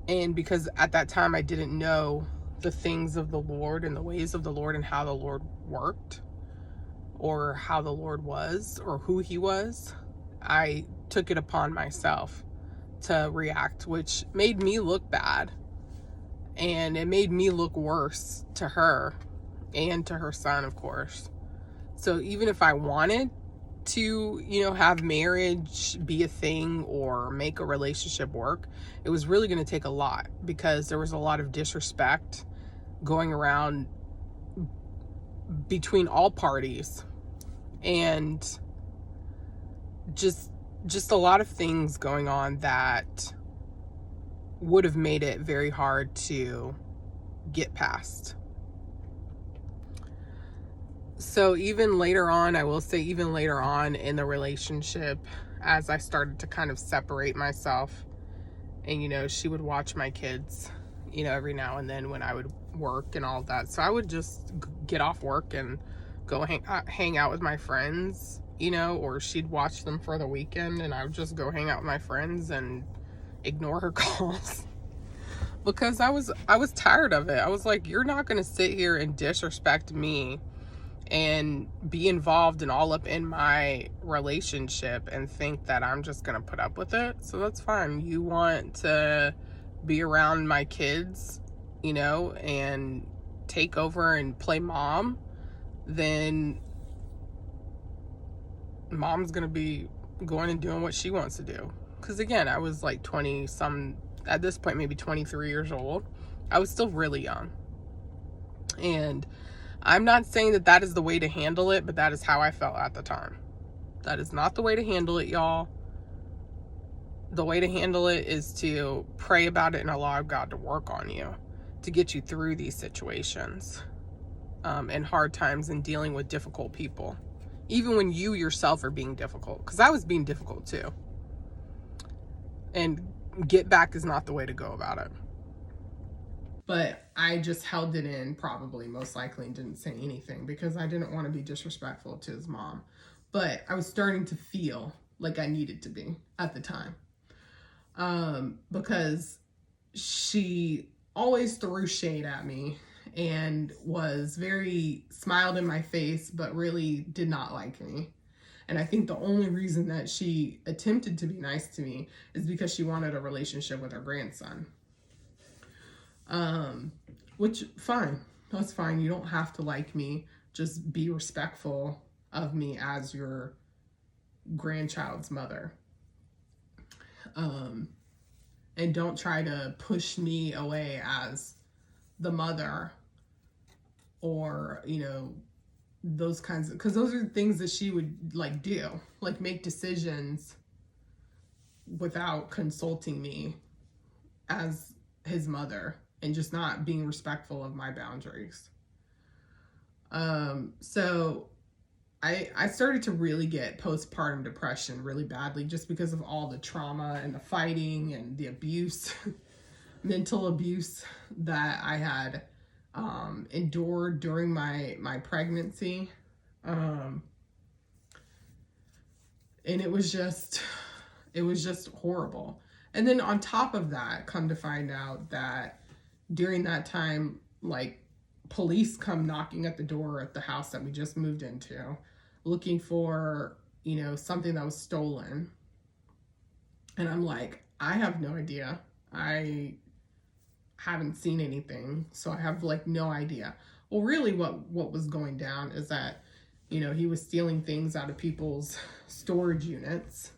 And because at that time I didn't know the things of the Lord and the ways of the Lord and how the Lord worked, or how the Lord was, or who he was, I took it upon myself to react, which made me look bad. And it made me look worse to her and to her son, of course. So even if I wanted to, have marriage be a thing or make a relationship work, it was really going to take a lot, because there was a lot of disrespect going around between all parties, and just a lot of things going on that would have made it very hard to get past. So even later on, I will say, even later on in the relationship, as I started to kind of separate myself, and she would watch my kids, every now and then when I would work and all that. So I would just get off work and go hang out with my friends, or she'd watch them for the weekend, and I would just go hang out with my friends and ignore her calls. Because I was tired of it. I was like, you're not going to sit here and disrespect me and be involved and all up in my relationship and think that I'm just going to put up with it. So that's fine. You want to be around my kids, and take over and play mom, then mom's going to be going and doing what she wants to do. Because again, I was like 20 some, at this point, maybe 23 years old. I was still really young. And I'm not saying that that is the way to handle it, but that is how I felt at the time. That is not the way to handle it, y'all. The way to handle it is to pray about it and allow God to work on you, to get you through these situations, and hard times, and dealing with difficult people, even when you yourself are being difficult. Because I was being difficult too. And get back is not the way to go about it. But I just held it in, probably, most likely, and didn't say anything because I didn't want to be disrespectful to his mom. But I was starting to feel like I needed to be at the time. Because she always threw shade at me and was smiled in my face, but really did not like me. And I think the only reason that she attempted to be nice to me is because she wanted a relationship with her grandson. Which, fine. That's fine. You don't have to like me. Just be respectful of me as your grandchild's mother. And don't try to push me away as the mother, or, those kinds of, because those are things that she would do, make decisions without consulting me as his mother, and just not being respectful of my boundaries. So I started to really get postpartum depression really badly, just because of all the trauma and the fighting and the abuse, mental abuse that I had endured during my pregnancy. And it was just horrible. And then on top of that, come to find out that during that time, police come knocking at the door at the house that we just moved into, looking for, something that was stolen. And I'm like, I have no idea. I haven't seen anything, so I have no idea. Well, really what was going down is that, he was stealing things out of people's storage units.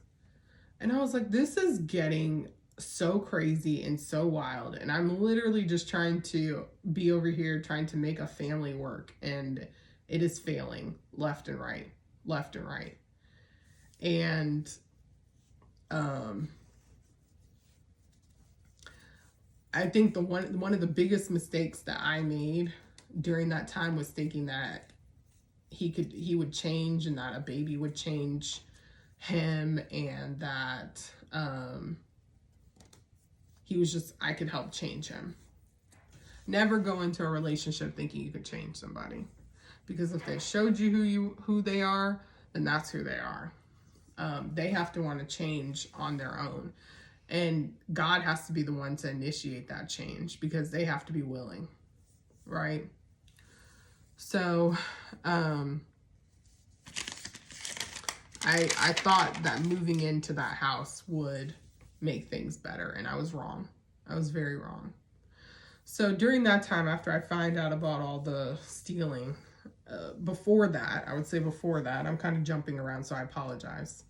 And I was like, this is getting so crazy and so wild. And I'm literally just trying to be over here, trying to make a family work. And it is failing left and right. And I think one of the biggest mistakes that I made during that time was thinking that he would change, and that a baby would change him, and that I could help change him. Never go into a relationship thinking you could change somebody, because if they showed you who they are, then that's who they are. They have to want to change on their own, and God has to be the one to initiate that change, because they have to be willing, right? So I thought that moving into that house would make things better, and I was wrong. I was very wrong. So during that time, after I find out about all the stealing, before that, I would say before that, I'm kind of jumping around, so I apologize.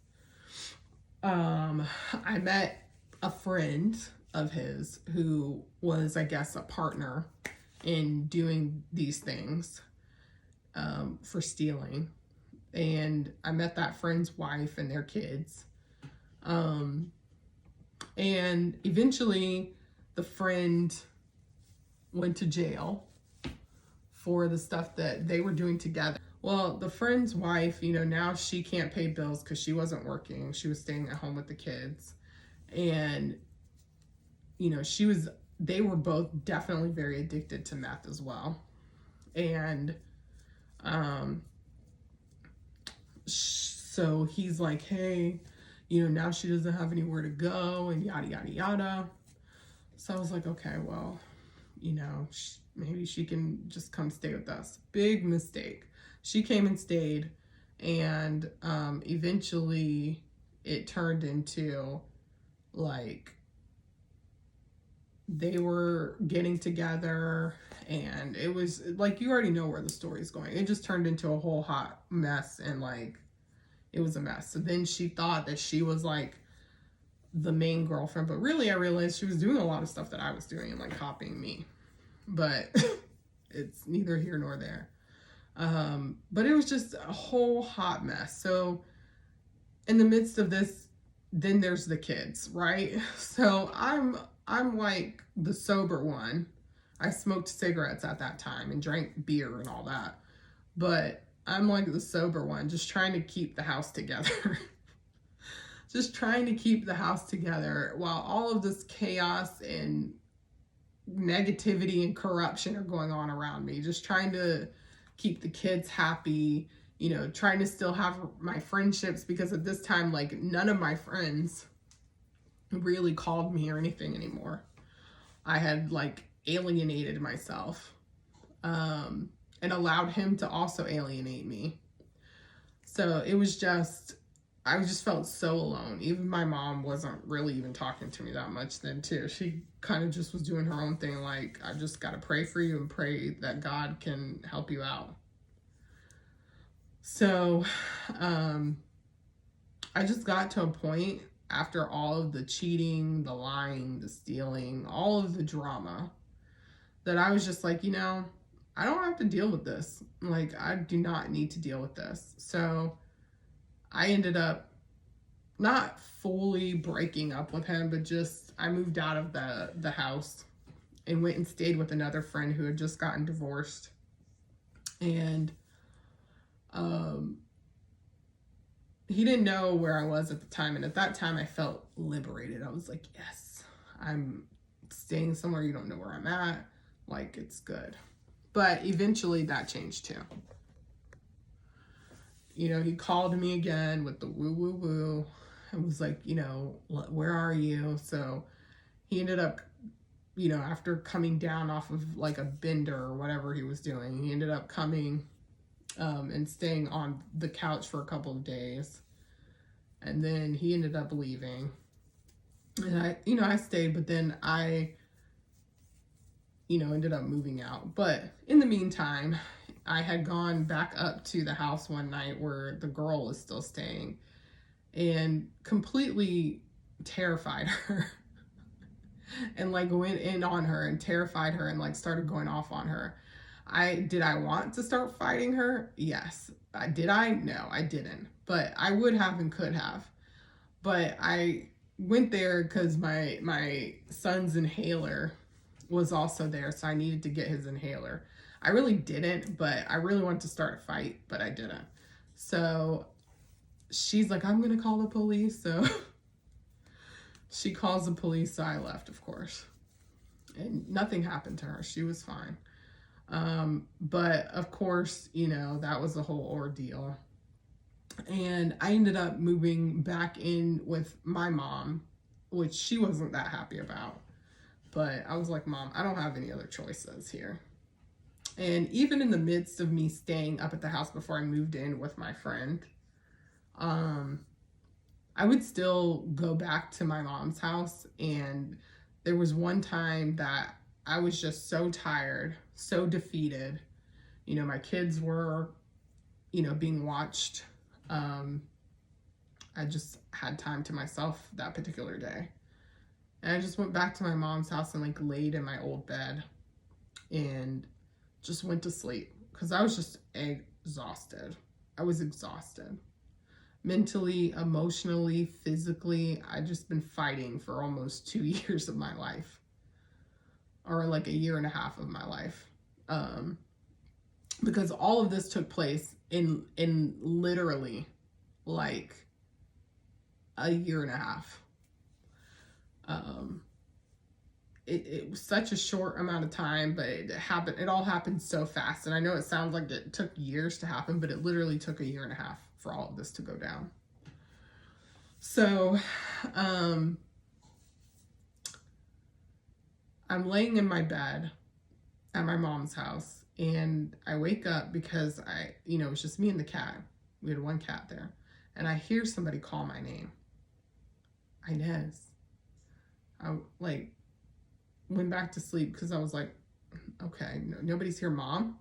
Um, I met a friend of his who was, I guess, a partner in doing these things, for stealing. And I met that friend's wife and their kids. Um, and eventually, the friend went to jail for the stuff that they were doing together. Well, the friend's wife, now she can't pay bills because she wasn't working. She was staying at home with the kids. And, they were both definitely very addicted to meth as well. And, so he's like, hey, now she doesn't have anywhere to go and yada, yada, yada. So I was like, okay, well, maybe she can just come stay with us. Big mistake. She came and stayed, and eventually it turned into like they were getting together, and it was like, you already know where the story's going. It just turned into a whole hot mess, and like it was a mess. So then she thought that she was like the main girlfriend, but really I realized she was doing a lot of stuff that I was doing and like copying me. But it's neither here nor there. But it was just a whole hot mess. So in the midst of this, then there's the kids, right? So I'm like the sober one. I smoked cigarettes at that time and drank beer and all that. But I'm like the sober one, just trying to keep the house together. Just trying to keep the house together while all of this chaos and negativity and corruption are going on around me. Just trying to keep the kids happy, trying to still have my friendships, because at this time, like, none of my friends really called me or anything anymore. I had like alienated myself, and allowed him to also alienate me. So it was just, I just felt so alone. Even my mom wasn't really even talking to me that much then too. She kind of just was doing her own thing. Like, I just got to pray for you and pray that God can help you out. So, I just got to a point after all of the cheating, the lying, the stealing, all of the drama, that I was just like, I don't have to deal with this. Like, I do not need to deal with this. So I ended up not fully breaking up with him, but just, I moved out of the house and went and stayed with another friend who had just gotten divorced. And he didn't know where I was at the time. And at that time, I felt liberated. I was like, yes, I'm staying somewhere you don't know where I'm at. Like, it's good. But eventually that changed too. He called me again with the woo woo woo and was like, where are you? So he ended up, after coming down off of like a bender or whatever he was doing, he ended up coming and staying on the couch for a couple of days. And then he ended up leaving. And I stayed, but then I, ended up moving out. But in the meantime, I had gone back up to the house one night where the girl was still staying and completely terrified her and like went in on her and terrified her and like started going off on her. Did I want to start fighting her? Yes. Did I? No, I didn't. But I would have and could have. But I went there because my son's inhaler was also there, so I needed to get his inhaler. I really didn't, but I really wanted to start a fight, but I didn't. So she's like, I'm gonna call the police. So she calls the police, so I left, of course. And nothing happened to her. She was fine. But of course, that was a whole ordeal. And I ended up moving back in with my mom, which she wasn't that happy about. But I was like, Mom, I don't have any other choices here. And even in the midst of me staying up at the house before I moved in with my friend, I would still go back to my mom's house. And there was one time that I was just so tired, so defeated. You know, my kids were, you know, being watched. I just had time to myself that particular day. And I just went back to my mom's house and like laid in my old bed and just went to sleep because I was just exhausted. I was exhausted. Mentally, emotionally, physically, I'd just been fighting for almost 2 years of my life, or like a year and a half of my life. Because all of this took place in literally like a year and a half. It was such a short amount of time, but it all happened so fast. And I know it sounds like it took years to happen, but it literally took a year and a half for all of this to go down. So, I'm laying in my bed at my mom's house, and I wake up because it was just me and the cat. We had one cat there, and I hear somebody call my name. Inez. I like went back to sleep because I was like, okay, nobody's here, Mom.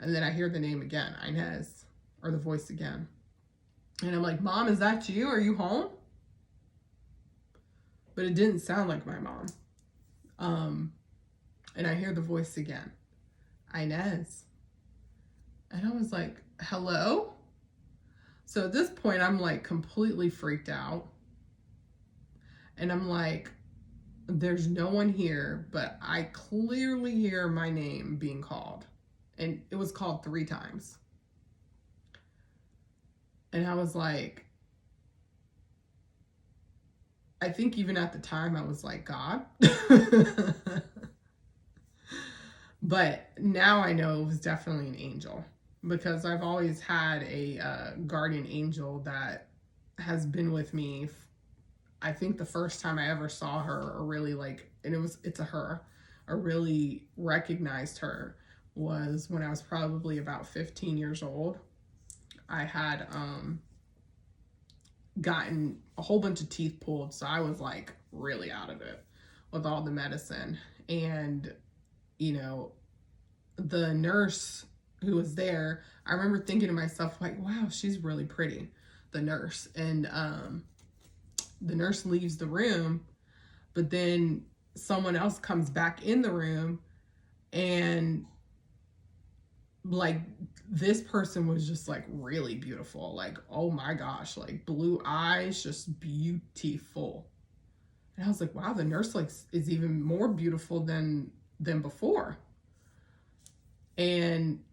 And then I hear the name again, Inez, or the voice again. And I'm like, Mom, is that you? Are you home? But it didn't sound like my mom. And I hear the voice again, Inez. And I was like, hello? So at this point, I'm like completely freaked out. And I'm like, there's no one here, but I clearly hear my name being called. And it was called 3 times. And I was like, I think even at the time I was like, God. But now I know it was definitely an angel, because I've always had a guardian angel that has been with me. I think the first time I ever saw her, or really like, and it's a her, or really recognized her, was when I was probably about 15 years old. I had gotten a whole bunch of teeth pulled, so I was like really out of it with all the medicine. And you know, the nurse who was there, I remember thinking to myself like, wow, she's really pretty, the nurse. And the nurse leaves the room, but then someone else comes back in the room, and like this person was just like really beautiful, like, oh my gosh, like blue eyes, just beautiful. And I was like, wow, the nurse like is even more beautiful than before. And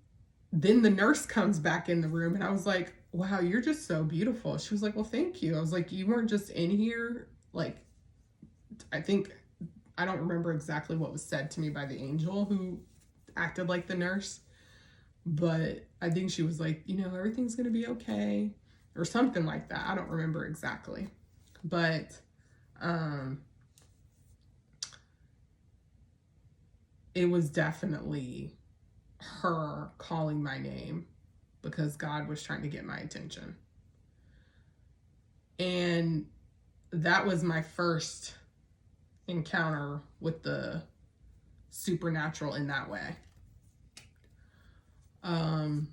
then the nurse comes back in the room, and I was like, wow, you're just so beautiful. She was like, well, thank you. I was like, you weren't just in here. Like, I don't remember exactly what was said to me by the angel who acted like the nurse, but I think she was like, everything's going to be okay, or something like that. I don't remember exactly, but it was definitely her calling my name, because God was trying to get my attention. And that was my first encounter with the supernatural in that way. And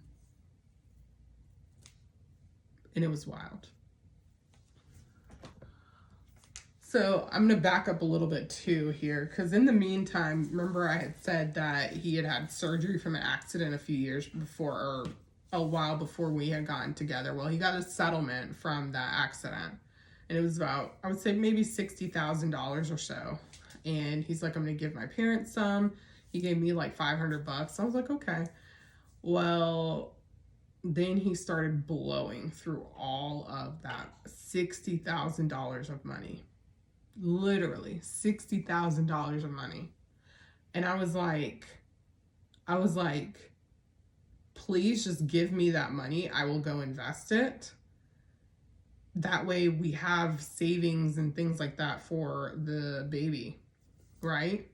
it was wild. So I'm going to back up a little bit too here, because in the meantime, remember I had said that he had surgery from an accident a few years before, or a while before we had gotten together. Well, he got a settlement from that accident, and it was about, I would say maybe $60,000 or so. And he's like, I'm going to give my parents some. He gave me like $500. I was like, okay. Well, then he started blowing through all of that $60,000 of money. Literally $60,000 of money. And I was like, please just give me that money. I will go invest it. That way we have savings and things like that for the baby, right?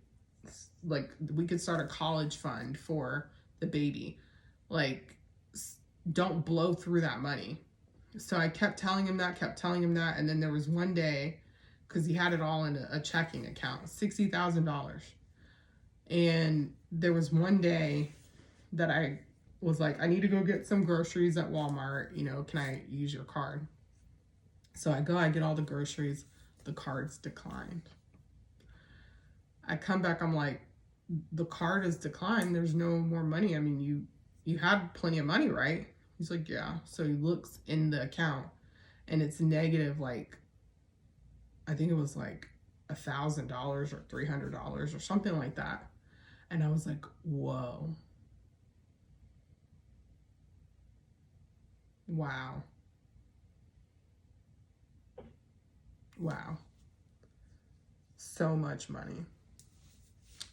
Like we could start a college fund for the baby. Like, don't blow through that money. So I kept telling him that. And then there was one day, because he had it all in a checking account, $60,000. And there was one day that I was like, I need to go get some groceries at Walmart. You know, can I use your card? So I go, I get all the groceries. The card's declined. I come back, I'm like, the card is declined. There's no more money. I mean, you had plenty of money, right? He's like, yeah. So he looks in the account and it's negative, like, I think it was like $1,000 or $300 or something like that. And I was like, whoa. Wow. Wow. So much money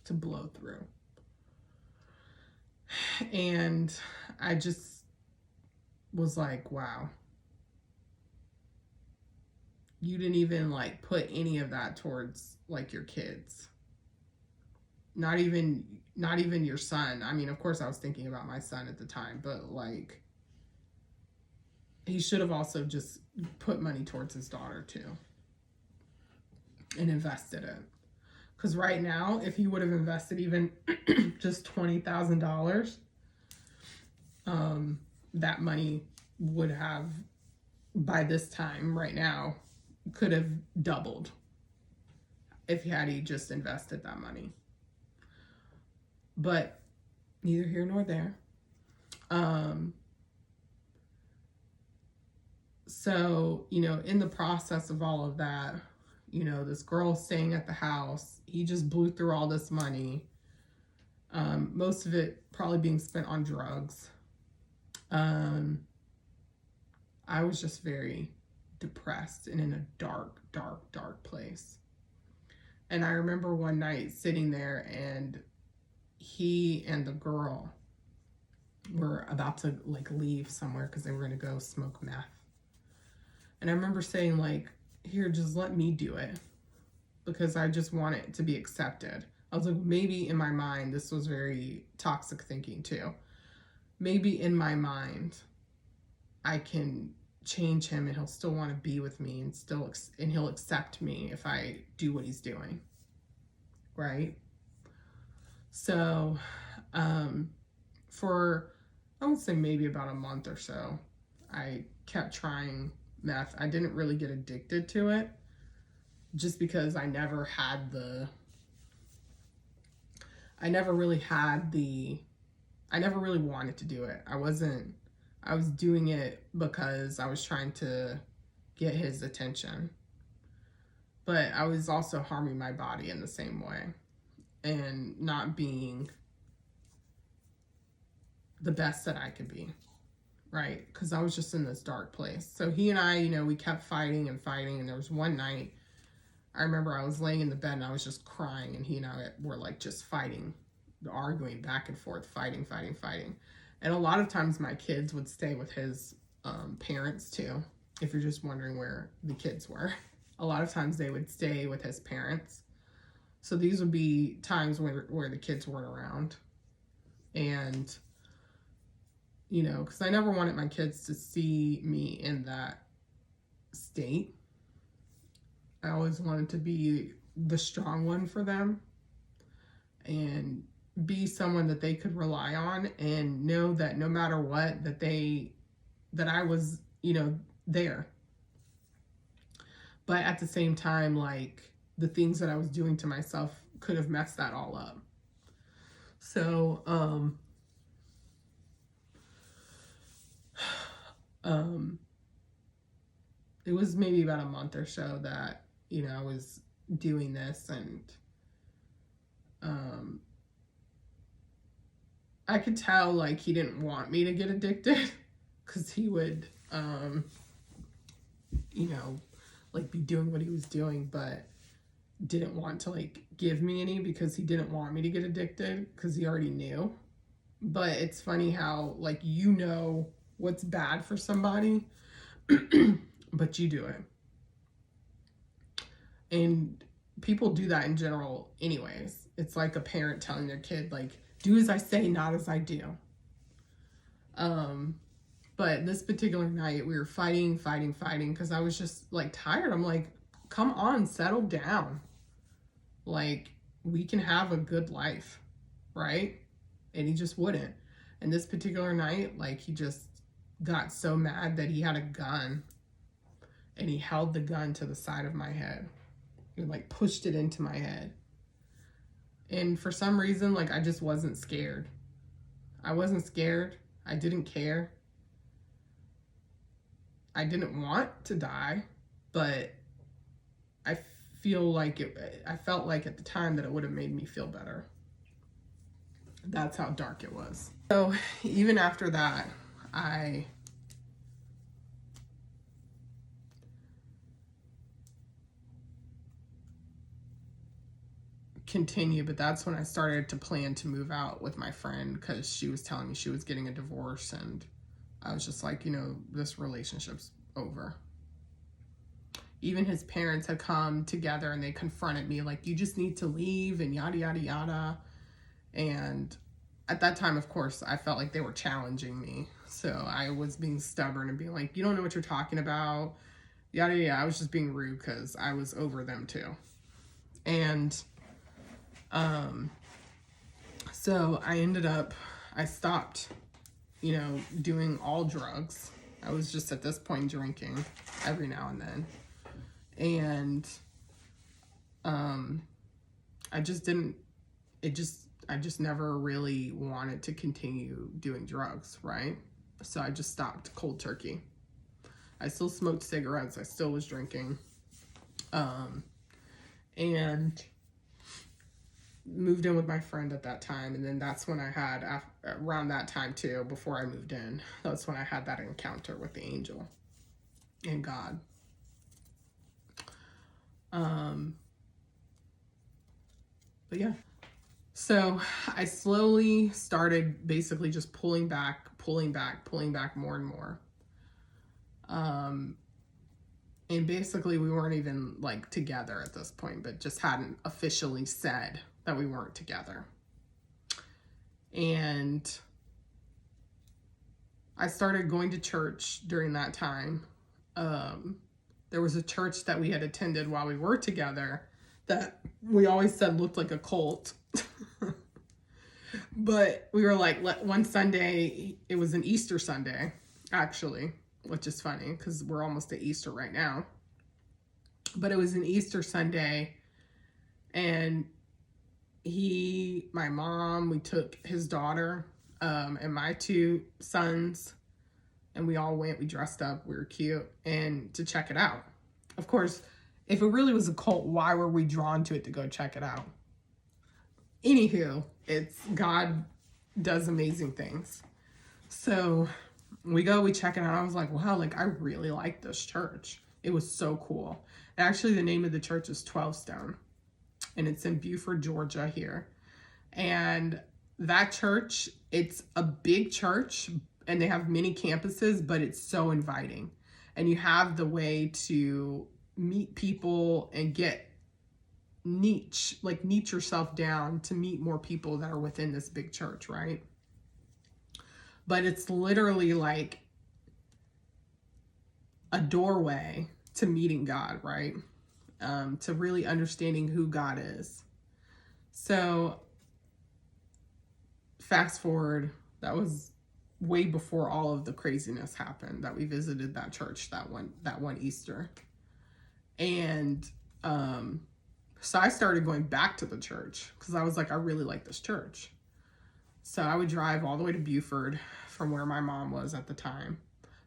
to blow through. And I just was like, wow. You didn't even like put any of that towards like your kids. Not even your son. I mean, of course I was thinking about my son at the time, but like he should have also just put money towards his daughter too and invested it. Because right now, if he would have invested even just $20,000, that money would have, by this time right now, could have doubled if he just invested that money. But neither here nor there. So, you know, in the process of all of that, you know, this girl staying at the house, he just blew through all this money. Most of it probably being spent on drugs. I was just very depressed and in a dark, dark, dark place. And I remember one night sitting there and he and the girl were about to like leave somewhere because they were going to go smoke meth. And I remember saying like, here, just let me do it because I just want it to be accepted. I was like, maybe in my mind, this was very toxic thinking too. Maybe in my mind, I can change him and he'll still want to be with me and he'll accept me if I do what he's doing. Right? So, for, I would say maybe about a month or so, I kept trying meth. I didn't really get addicted to it just because I never really wanted to do it. I was doing it because I was trying to get his attention. But I was also harming my body in the same way and not being the best that I could be, right? Because I was just in this dark place. So he and I, you know, we kept fighting and fighting. And there was one night, I remember I was laying in the bed and I was just crying. And he and I were like just fighting, arguing back and forth, fighting. And a lot of times my kids would stay with his parents too, if you're just wondering where the kids were. A lot of times they would stay with his parents. So these would be times where the kids weren't around. And, you know, because I never wanted my kids to see me in that state. I always wanted to be the strong one for them and be someone that they could rely on and know that no matter what, that I was, you know, there. But at the same time, like, the things that I was doing to myself could have messed that all up. So, it was maybe about a month or so that, you know, I was doing this and, I could tell, like, he didn't want me to get addicted because he would, you know, like, be doing what he was doing, but didn't want to, like, give me any because he didn't want me to get addicted because he already knew. But it's funny how, like, you know what's bad for somebody, but you do it. And people do that in general anyways. It's like a parent telling their kid, like, do as I say, not as I do. But this particular night we were fighting because I was just like tired. I'm like, come on, settle down. Like, we can have a good life. right? And he just wouldn't. And this particular night, like, he just got so mad that he had a gun, and he held the gun to the side of my head. He like pushed it into my head. And for some reason, like, I just wasn't scared. I wasn't scared. I didn't care. I didn't want to die, but I felt like at the time that it would have made me feel better. That's how dark it was. So even after that, I continue, but that's when I started to plan to move out with my friend, because she was telling me she was getting a divorce, and I was just like, this relationship's over. Even his parents had come together and they confronted me like, you just need to leave and yada, yada, yada. And at that time, of course, I felt like they were challenging me. So I was being stubborn and being like, you don't know what you're talking about. Yada, yada. I was just being rude because I was over them too. And so I stopped, doing all drugs. I was just at this point drinking every now and then. And I just never really wanted to continue doing drugs, right? So I just stopped cold turkey. I still smoked cigarettes. I still was drinking. And moved in with my friend at that time. And then that's when I had, around that time too, before I moved in, that's when I had that encounter with the angel and God. But yeah, so I slowly started basically just pulling back more and more. And basically we weren't even like together at this point, but just hadn't officially said that we weren't together. And I started going to church during that time. There was a church that we had attended while we were together that we always said looked like a cult. But we were like, one Sunday, it was an Easter Sunday, actually, which is funny because we're almost at Easter right now. But it was an Easter Sunday, and my mom, we took his daughter and my two sons, and we all went, we dressed up, we were cute, and to check it out. Of course, if it really was a cult, why were we drawn to it to go check it out? Anywho, it's God does amazing things. So we go, we check it out. I was like, wow, like I really like this church. It was so cool. And actually, the name of the church is 12 Stone, and it's in Buford, Georgia here. And that church, it's a big church, and they have many campuses, but it's so inviting. And you have the way to meet people and get niche yourself down to meet more people that are within this big church, right? But it's literally like a doorway to meeting God, right? To really understanding who God is. So fast forward, that was way before all of the craziness happened, that we visited that church that one Easter. And so I started going back to the church because I was like, I really like this church. So I would drive all the way to Buford from where my mom was at the time.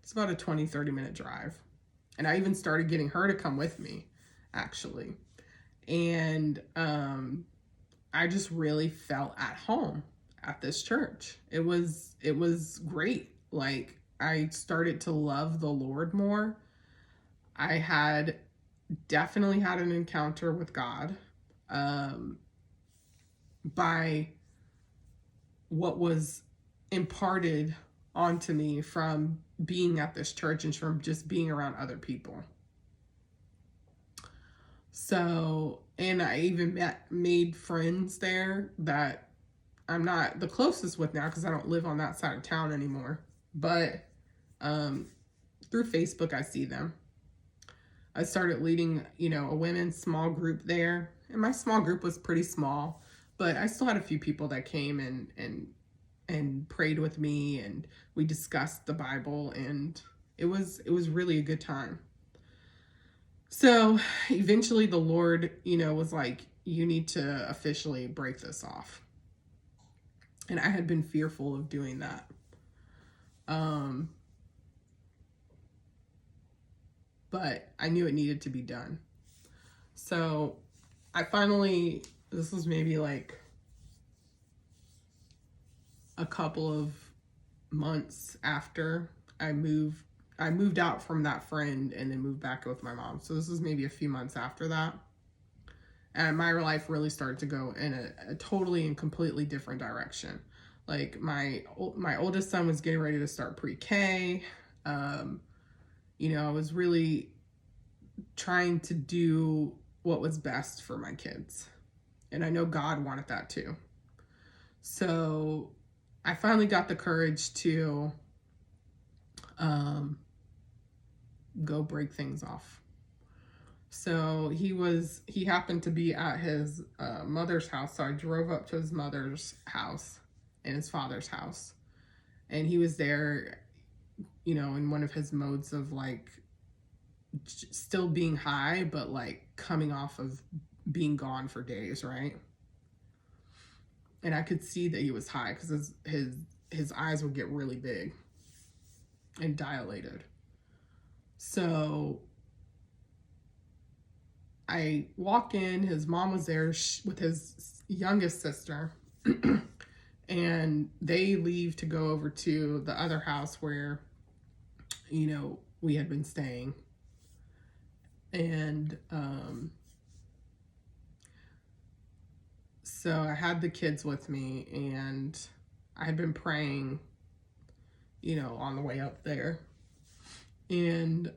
It's about a 20-30 minute drive. And I even started getting her to come with me, actually. And I just really felt at home at this church. It was great. Like, I started to love the Lord more. I had definitely had an encounter with God by what was imparted onto me from being at this church and from just being around other people. So, and I even made friends there that I'm not the closest with now because I don't live on that side of town anymore. But through Facebook, I see them. I started leading, a women's small group there. And my small group was pretty small, But I still had a few people that came and prayed with me, and we discussed the Bible, and it was really a good time. So eventually the Lord, was like, you need to officially break this off. And I had been fearful of doing that. But I knew it needed to be done. So I finally, this was maybe like a couple of months after I moved out from that friend and then moved back with my mom. So this was maybe a few months after that. And my life really started to go in a totally and completely different direction. Like my oldest son was getting ready to start pre-K. I was really trying to do what was best for my kids. And I know God wanted that too. So I finally got the courage to go break things off. So he happened to be at his mother's house. So I drove up to his mother's house and his father's house. And he was there, in one of his modes of like still being high, but like coming off of being gone for days, right? And I could see that he was high because his eyes would get really big and dilated. So I walk in, his mom was there with his youngest sister, and they leave to go over to the other house where, we had been staying. And so I had the kids with me, and I had been praying, on the way up there. And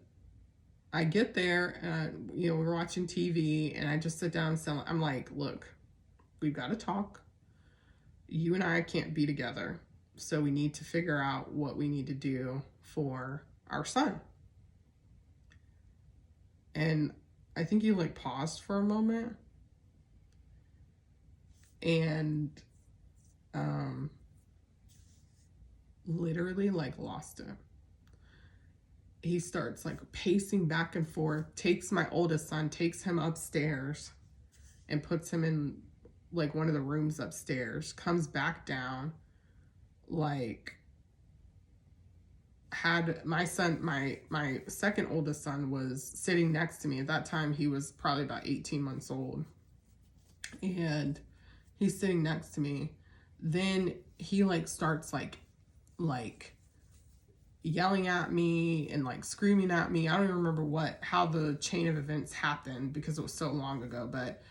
I get there, and, we're watching TV, and I just sit down and I'm like, look, we've got to talk. You and I can't be together. So we need to figure out what we need to do for our son. And I think you like paused for a moment and literally like lost it. He starts like pacing back and forth, takes my oldest son, takes him upstairs and puts him in like one of the rooms upstairs, comes back down, like had my son, my second oldest son was sitting next to me. At that time, he was probably about 18 months old. And he's sitting next to me. Then he like starts like yelling at me and like screaming at me. I don't even remember how the chain of events happened because it was so long ago, but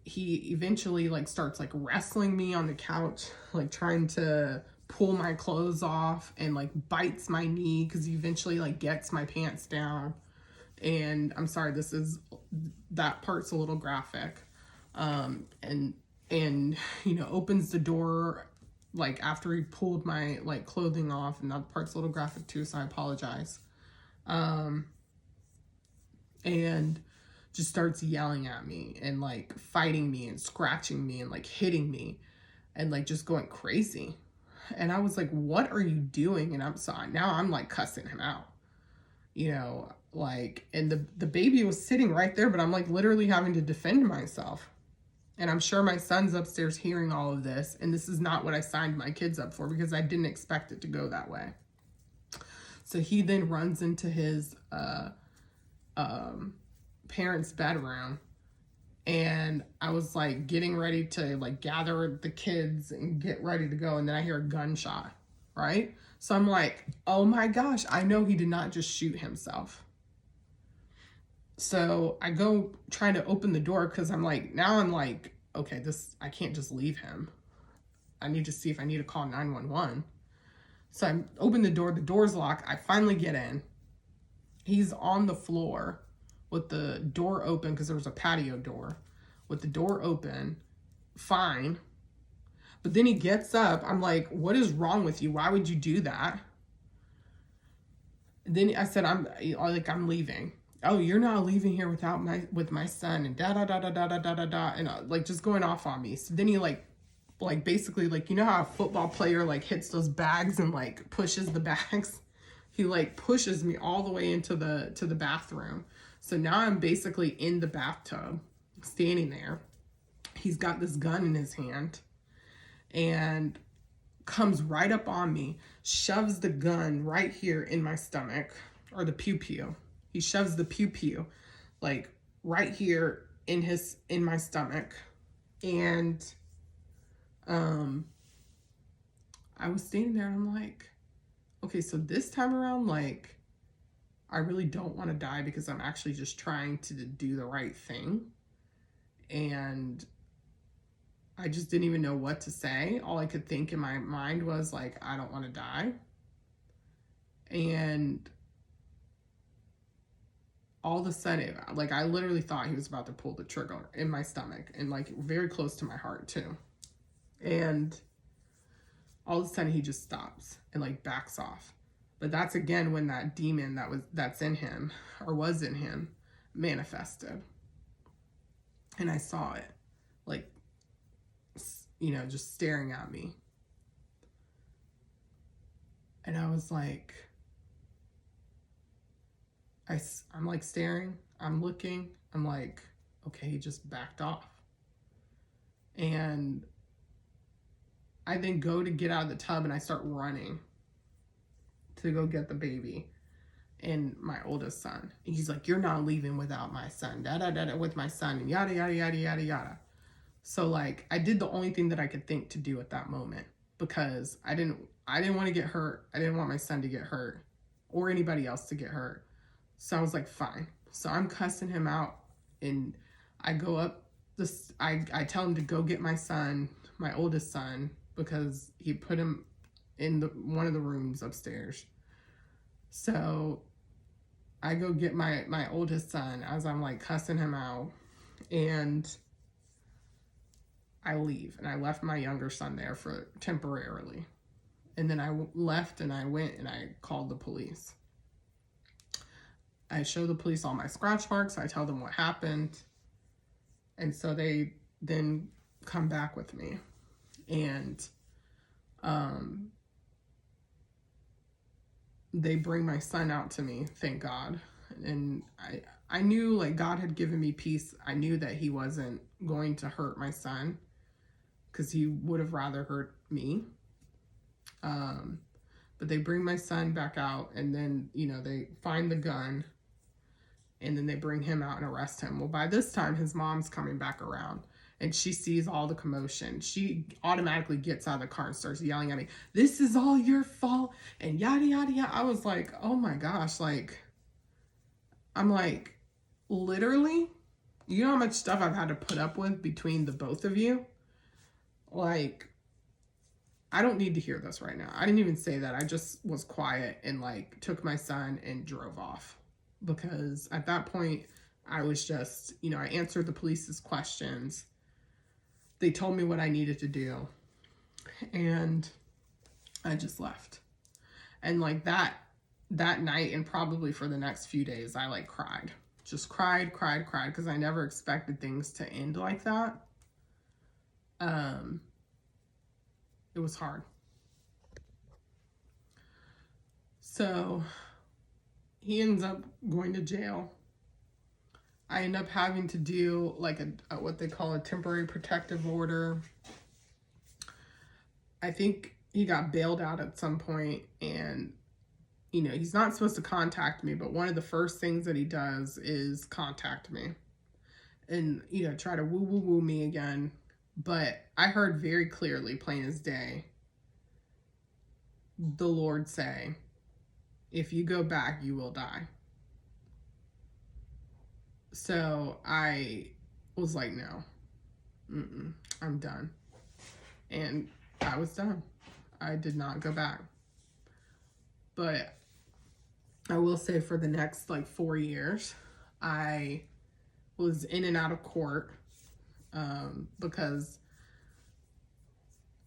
he eventually like starts like wrestling me on the couch, like trying to pull my clothes off, and like bites my knee because he eventually like gets my pants down. And I'm sorry, that part's a little graphic. And opens the door like after he pulled my like clothing off, and that part's a little graphic too, so I apologize. And just starts yelling at me and like fighting me and scratching me and like hitting me and like just going crazy. And I was like, what are you doing? And I'm like cussing him out, like, and the baby was sitting right there, but I'm like literally having to defend myself. And I'm sure my son's upstairs hearing all of this, and this is not what I signed my kids up for because I didn't expect it to go that way. So he then runs into his parents' bedroom, and I was like getting ready to like gather the kids and get ready to go, and then I hear a gunshot, right? So I'm like, oh my gosh, I know he did not just shoot himself. So I go trying to open the door because I'm like, okay, I can't just leave him. I need to see if I need to call 911. So I open the door's locked. I finally get in. He's on the floor with the door open because there was a patio door. With the door open, fine. But then he gets up. I'm like, what is wrong with you? Why would you do that? And then I said, I'm leaving. Oh, you're not leaving here with my son, and da da da da da da da da, and like just going off on me. So then he like like basically like, you know how a football player like hits those bags and like pushes the bags? He like pushes me all the way into the bathroom. So now I'm basically in the bathtub, standing there. He's got this gun in his hand and comes right up on me, shoves the gun right here in my stomach, or the pew pew. He shoves the pew pew like right here in my stomach. And I was standing there and I'm like, okay, so this time around, like, I really don't want to die because I'm actually just trying to do the right thing. And I just didn't even know what to say. All I could think in my mind was like, I don't want to die. And all of a sudden, like, I literally thought he was about to pull the trigger in my stomach, and like very close to my heart too. And all of a sudden he just stops and like backs off. But that's again when that demon that's in him, or was in him, manifested. And I saw it, like, you know, just staring at me. And I was like, I'm like staring, I'm looking, I'm like, okay, he just backed off. And I then go to get out of the tub and I start running to go get the baby and my oldest son. And he's like, you're not leaving without my son, with my son, and yada, yada, yada, yada, yada. So like, I did the only thing that I could think to do at that moment, because I didn't want to get hurt. I didn't want my son to get hurt or anybody else to get hurt. So I was like, fine. So I'm cussing him out, and I go up this, I tell him to go get my son, my oldest son, because he put him in one of the rooms upstairs. So I go get my oldest son as I'm like cussing him out, and I leave, and I left my younger son there for temporarily. And then I left and I went and I called the police. I show the police all my scratch marks. I tell them what happened. And so they then come back with me. And they bring my son out to me, thank God. And I knew like God had given me peace. I knew that he wasn't going to hurt my son, because he would have rather hurt me. But they bring my son back out, and then, you know, they find the gun, and then they bring him out and arrest him. Well, by this time, his mom's coming back around, and she sees all the commotion. She automatically gets out of the car and starts yelling at me, this is all your fault, and yada, yada, yada. I was like, oh my gosh, like, I'm like, literally, you know how much stuff I've had to put up with between the both of you? Like, I don't need to hear this right now. I didn't even say that. I just was quiet and like took my son and drove off, because at that point I was just, you know, I answered the police's questions. They told me what I needed to do, and I just left. And like that night, and probably for the next few days, I like cried, just cried, because I never expected things to end like that. It was hard. So he ends up going to jail. I end up having to do like a what they call a temporary protective order. I think he got bailed out at some point, and you know, he's not supposed to contact me, but one of the first things that he does is contact me and, you know, try to woo me again. But I heard very clearly, plain as day, the Lord say, if you go back, you will die. So I was like, no, I'm done. And I was done. I did not go back. But I will say for the next like 4 years, I was in and out of court, because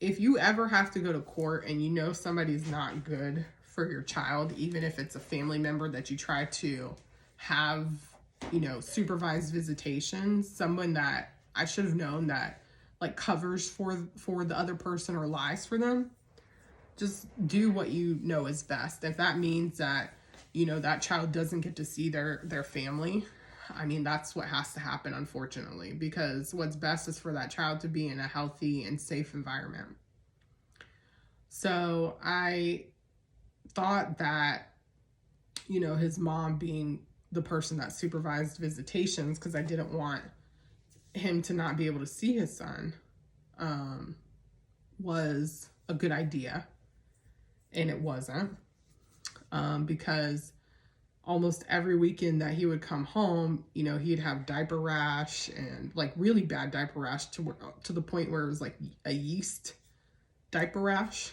if you ever have to go to court and you know somebody's not good for your child, even if it's a family member that you try to have, you know, supervised visitation, someone that I should have known that like covers for the other person or lies for them. Just do what you know is best. If that means that, you know, that child doesn't get to see their family, I mean, that's what has to happen, unfortunately, because what's best is for that child to be in a healthy and safe environment. So I thought that, you know, his mom being the person that supervised visitations, because I didn't want him to not be able to see his son, was a good idea. And it wasn't, because almost every weekend that he would come home, you know, he'd have diaper rash, and like really bad diaper rash to the point where it was like a yeast diaper rash.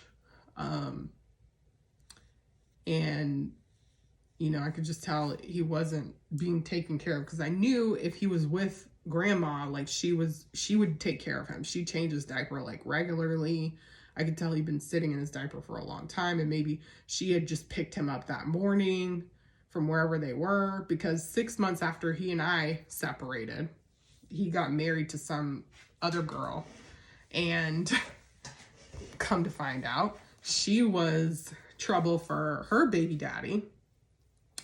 And, you know, I could just tell he wasn't being taken care of, because I knew if he was with grandma, like she would take care of him. She changed his diaper like regularly. I could tell he'd been sitting in his diaper for a long time, and maybe she had just picked him up that morning from wherever they were, because 6 months after he and I separated, he got married to some other girl, and come to find out, she was trouble for her baby daddy,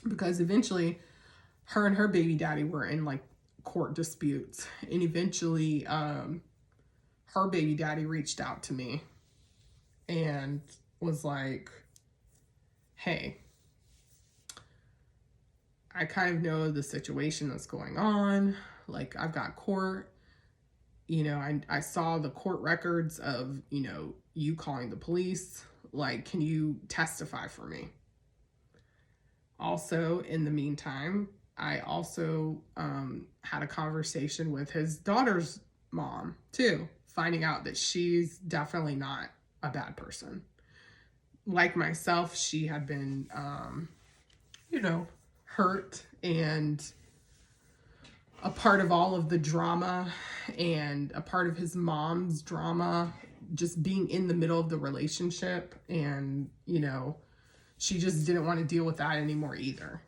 because eventually her and her baby daddy were in like court disputes, and eventually her baby daddy reached out to me and was like, hey, I kind of know the situation that's going on. Like, I've got court, you know, I saw the court records of, you know, you calling the police. Like, can you testify for me? Also, in the meantime, I also had a conversation with his daughter's mom too, finding out that she's definitely not a bad person. Like myself, she had been, you know, hurt and a part of all of the drama, and a part of his mom's drama, just being in the middle of the relationship. And, you know, she just didn't want to deal with that anymore either.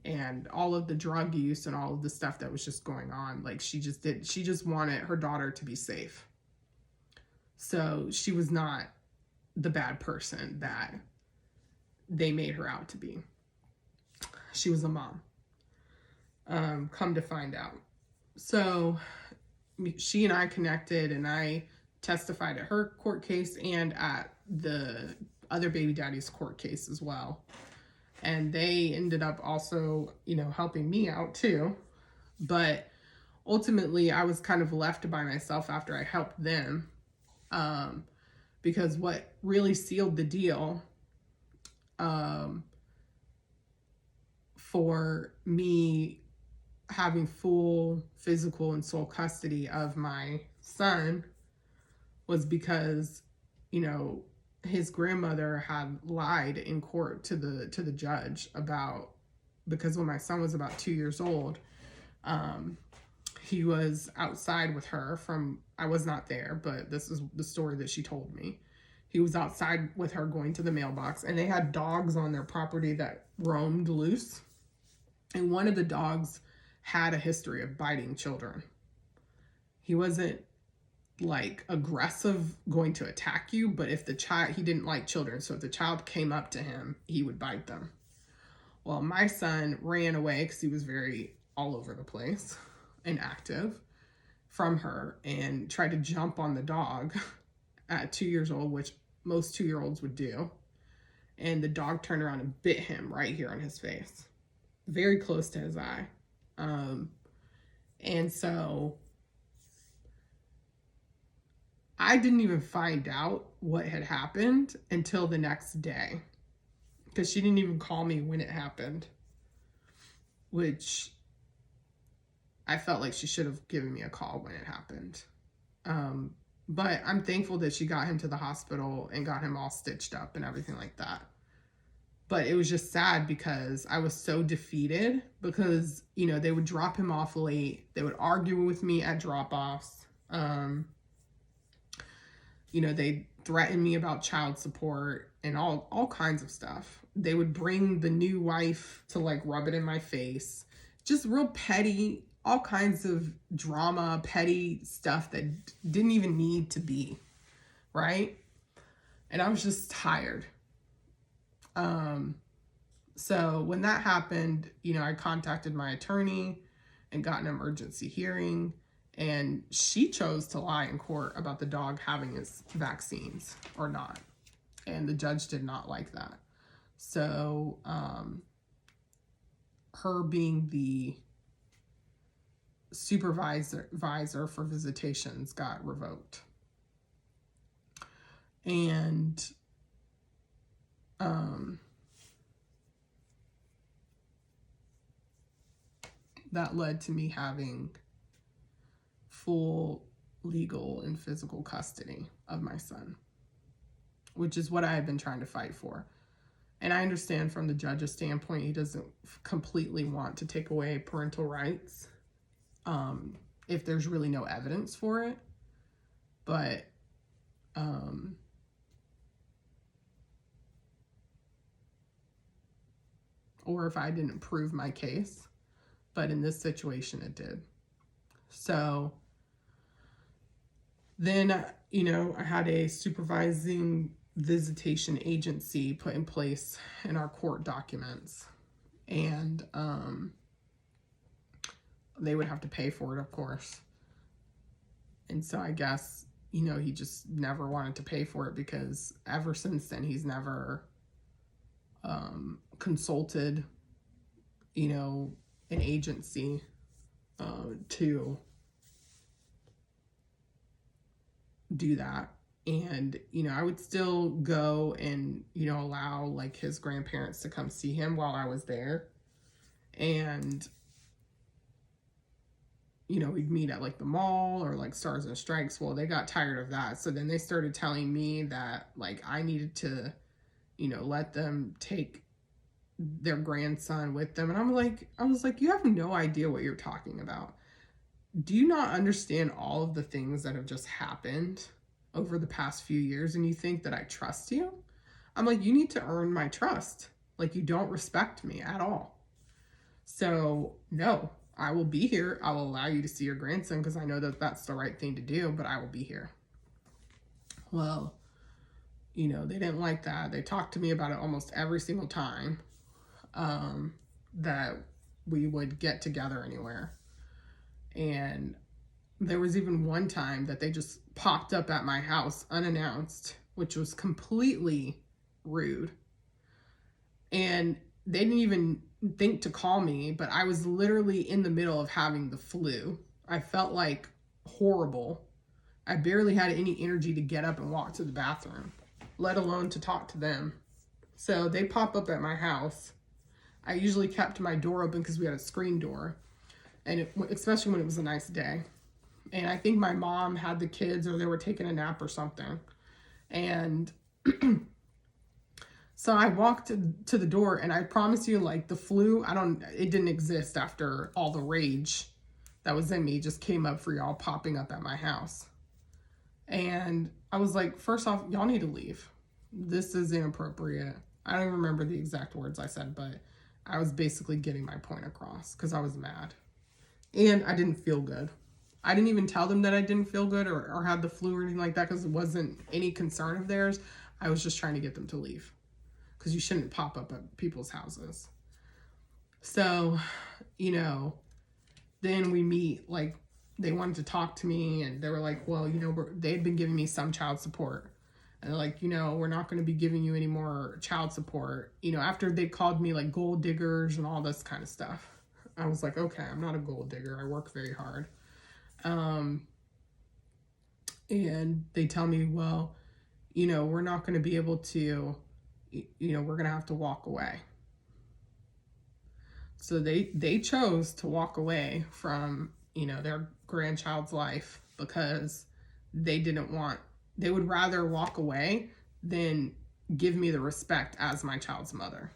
And all of the drug use and all of the stuff that was just going on, like she just wanted her daughter to be safe. So she was not the bad person that they made her out to be. She was a mom. Come to find out. So she and I connected, and I testified at her court case and at the other baby daddy's court case as well. And they ended up also, you know, helping me out too. But ultimately, I was kind of left by myself after I helped them, because what really sealed the deal for me having full physical and sole custody of my son was because, you know, his grandmother had lied in court to the judge about, because when my son was about 2 years old, he was outside with her I was not there, but this is the story that she told me. He was outside with her going to the mailbox, and they had dogs on their property that roamed loose. And one of the dogs had a history of biting children. He wasn't like aggressive going to attack you, but if he didn't like children, so if the child came up to him, he would bite them. Well, my son ran away because he was very all over the place and active from her, and tried to jump on the dog at 2 years old, which most 2-year-olds would do. And the dog turned around and bit him right here on his face, very close to his eye. And so I didn't even find out what had happened until the next day, because she didn't even call me when it happened, which I felt like she should have given me a call when it happened. But I'm thankful that she got him to the hospital and got him all stitched up and everything like that. But it was just sad because I was so defeated, because, you know, they would drop him off late. They would argue with me at drop-offs. You know, they threatened me about child support and all kinds of stuff. They would bring the new wife to like rub it in my face. Just real petty, all kinds of drama, petty stuff that didn't even need to be, right? And I was just tired. So when that happened, I contacted my attorney and got an emergency hearing, and she chose to lie in court about the dog having his vaccines or not. And the judge did not like that. So, her being the supervisor for visitations got revoked. And, that led to me having full legal and physical custody of my son, which is what I had been trying to fight for. And I understand from the judge's standpoint, he doesn't completely want to take away parental rights if there's really no evidence for it. But or if I didn't prove my case. But in this situation, it did. So then, I had a supervising visitation agency put in place in our court documents. And they would have to pay for it, of course. And so I guess, he just never wanted to pay for it, because ever since then, he's never consulted, an agency to do that. And I would still go and allow like his grandparents to come see him while I was there. And we'd meet at like the mall or like Stars and Stripes. Well, they got tired of that, so then they started telling me that like I needed to let them take their grandson with them. And I was like, you have no idea what you're talking about. Do you not understand all of the things that have just happened over the past few years, and you think that I trust you? I'm like, you need to earn my trust. Like, you don't respect me at all. So no, I will be here. I will allow you to see your grandson because I know that that's the right thing to do, but I will be here. Well, they didn't like that. They talked to me about it almost every single time that we would get together anywhere. And there was even one time that they just popped up at my house unannounced, which was completely rude. And they didn't even think to call me, but I was literally in the middle of having the flu. I felt like horrible. I barely had any energy to get up and walk to the bathroom, let alone to talk to them. So they pop up at my house. I usually kept my door open because we had a screen door, and especially when it was a nice day. And I think my mom had the kids, or they were taking a nap or something. And so I walked to the door, and I promise you, like, the flu, it didn't exist after all the rage that was in me just came up for y'all popping up at my house. And I was like, first off, y'all need to leave. This is inappropriate. I don't even remember the exact words I said, but I was basically getting my point across because I was mad. And I didn't feel good. I didn't even tell them that I didn't feel good or had the flu or anything like that because it wasn't any concern of theirs. I was just trying to get them to leave because you shouldn't pop up at people's houses. So, then we meet, like, they wanted to talk to me, and they were like, well, they'd been giving me some child support. And they're like, we're not going to be giving you any more child support. After they called me like gold diggers and all this kind of stuff. I was like, okay, I'm not a gold digger. I work very hard. And they tell me, well, we're not going to be able to, we're going to have to walk away. So they chose to walk away from, their grandchild's life because they would rather walk away than give me the respect as my child's mother.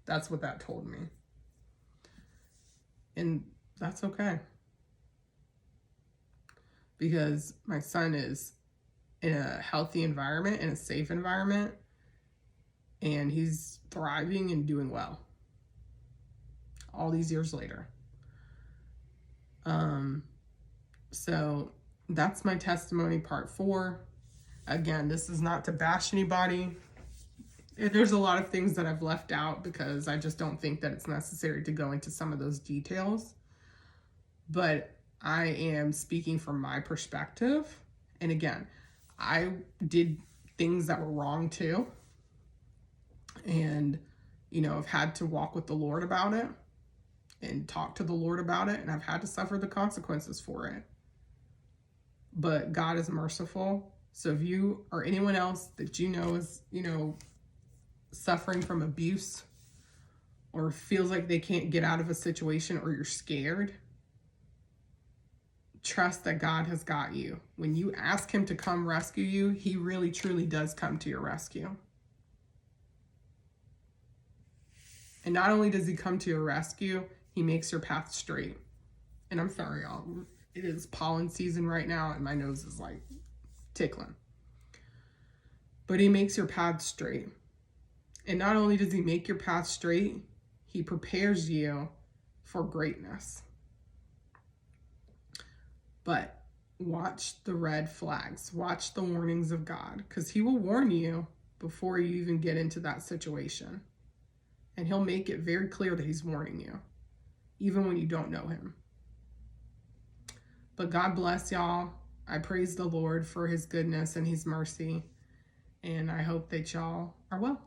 That's what that told me. And that's okay. Because my son is in a healthy environment, in a safe environment, and he's thriving and doing well all these years later. So that's my testimony part 4. Again, this is not to bash anybody. There's a lot of things that I've left out because I just don't think that it's necessary to go into some of those details. But I am speaking from my perspective. And again, I did things that were wrong too. And, I've had to walk with the Lord about it and talk to the Lord about it. And I've had to suffer the consequences for it. But God is merciful. So if you or anyone else that is, suffering from abuse or feels like they can't get out of a situation, or you're scared, trust that God has got you. When you ask him to come rescue you, he really truly does come to your rescue. And not only does he come to your rescue, he makes your path straight. And I'm sorry, y'all. It is pollen season right now, and my nose is like tickling. But he makes your path straight. And not only does he make your path straight, he prepares you for greatness. But watch the red flags. Watch the warnings of God, because he will warn you before you even get into that situation. And he'll make it very clear that he's warning you, even when you don't know him. But God bless y'all. I praise the Lord for his goodness and his mercy. And I hope that y'all are well.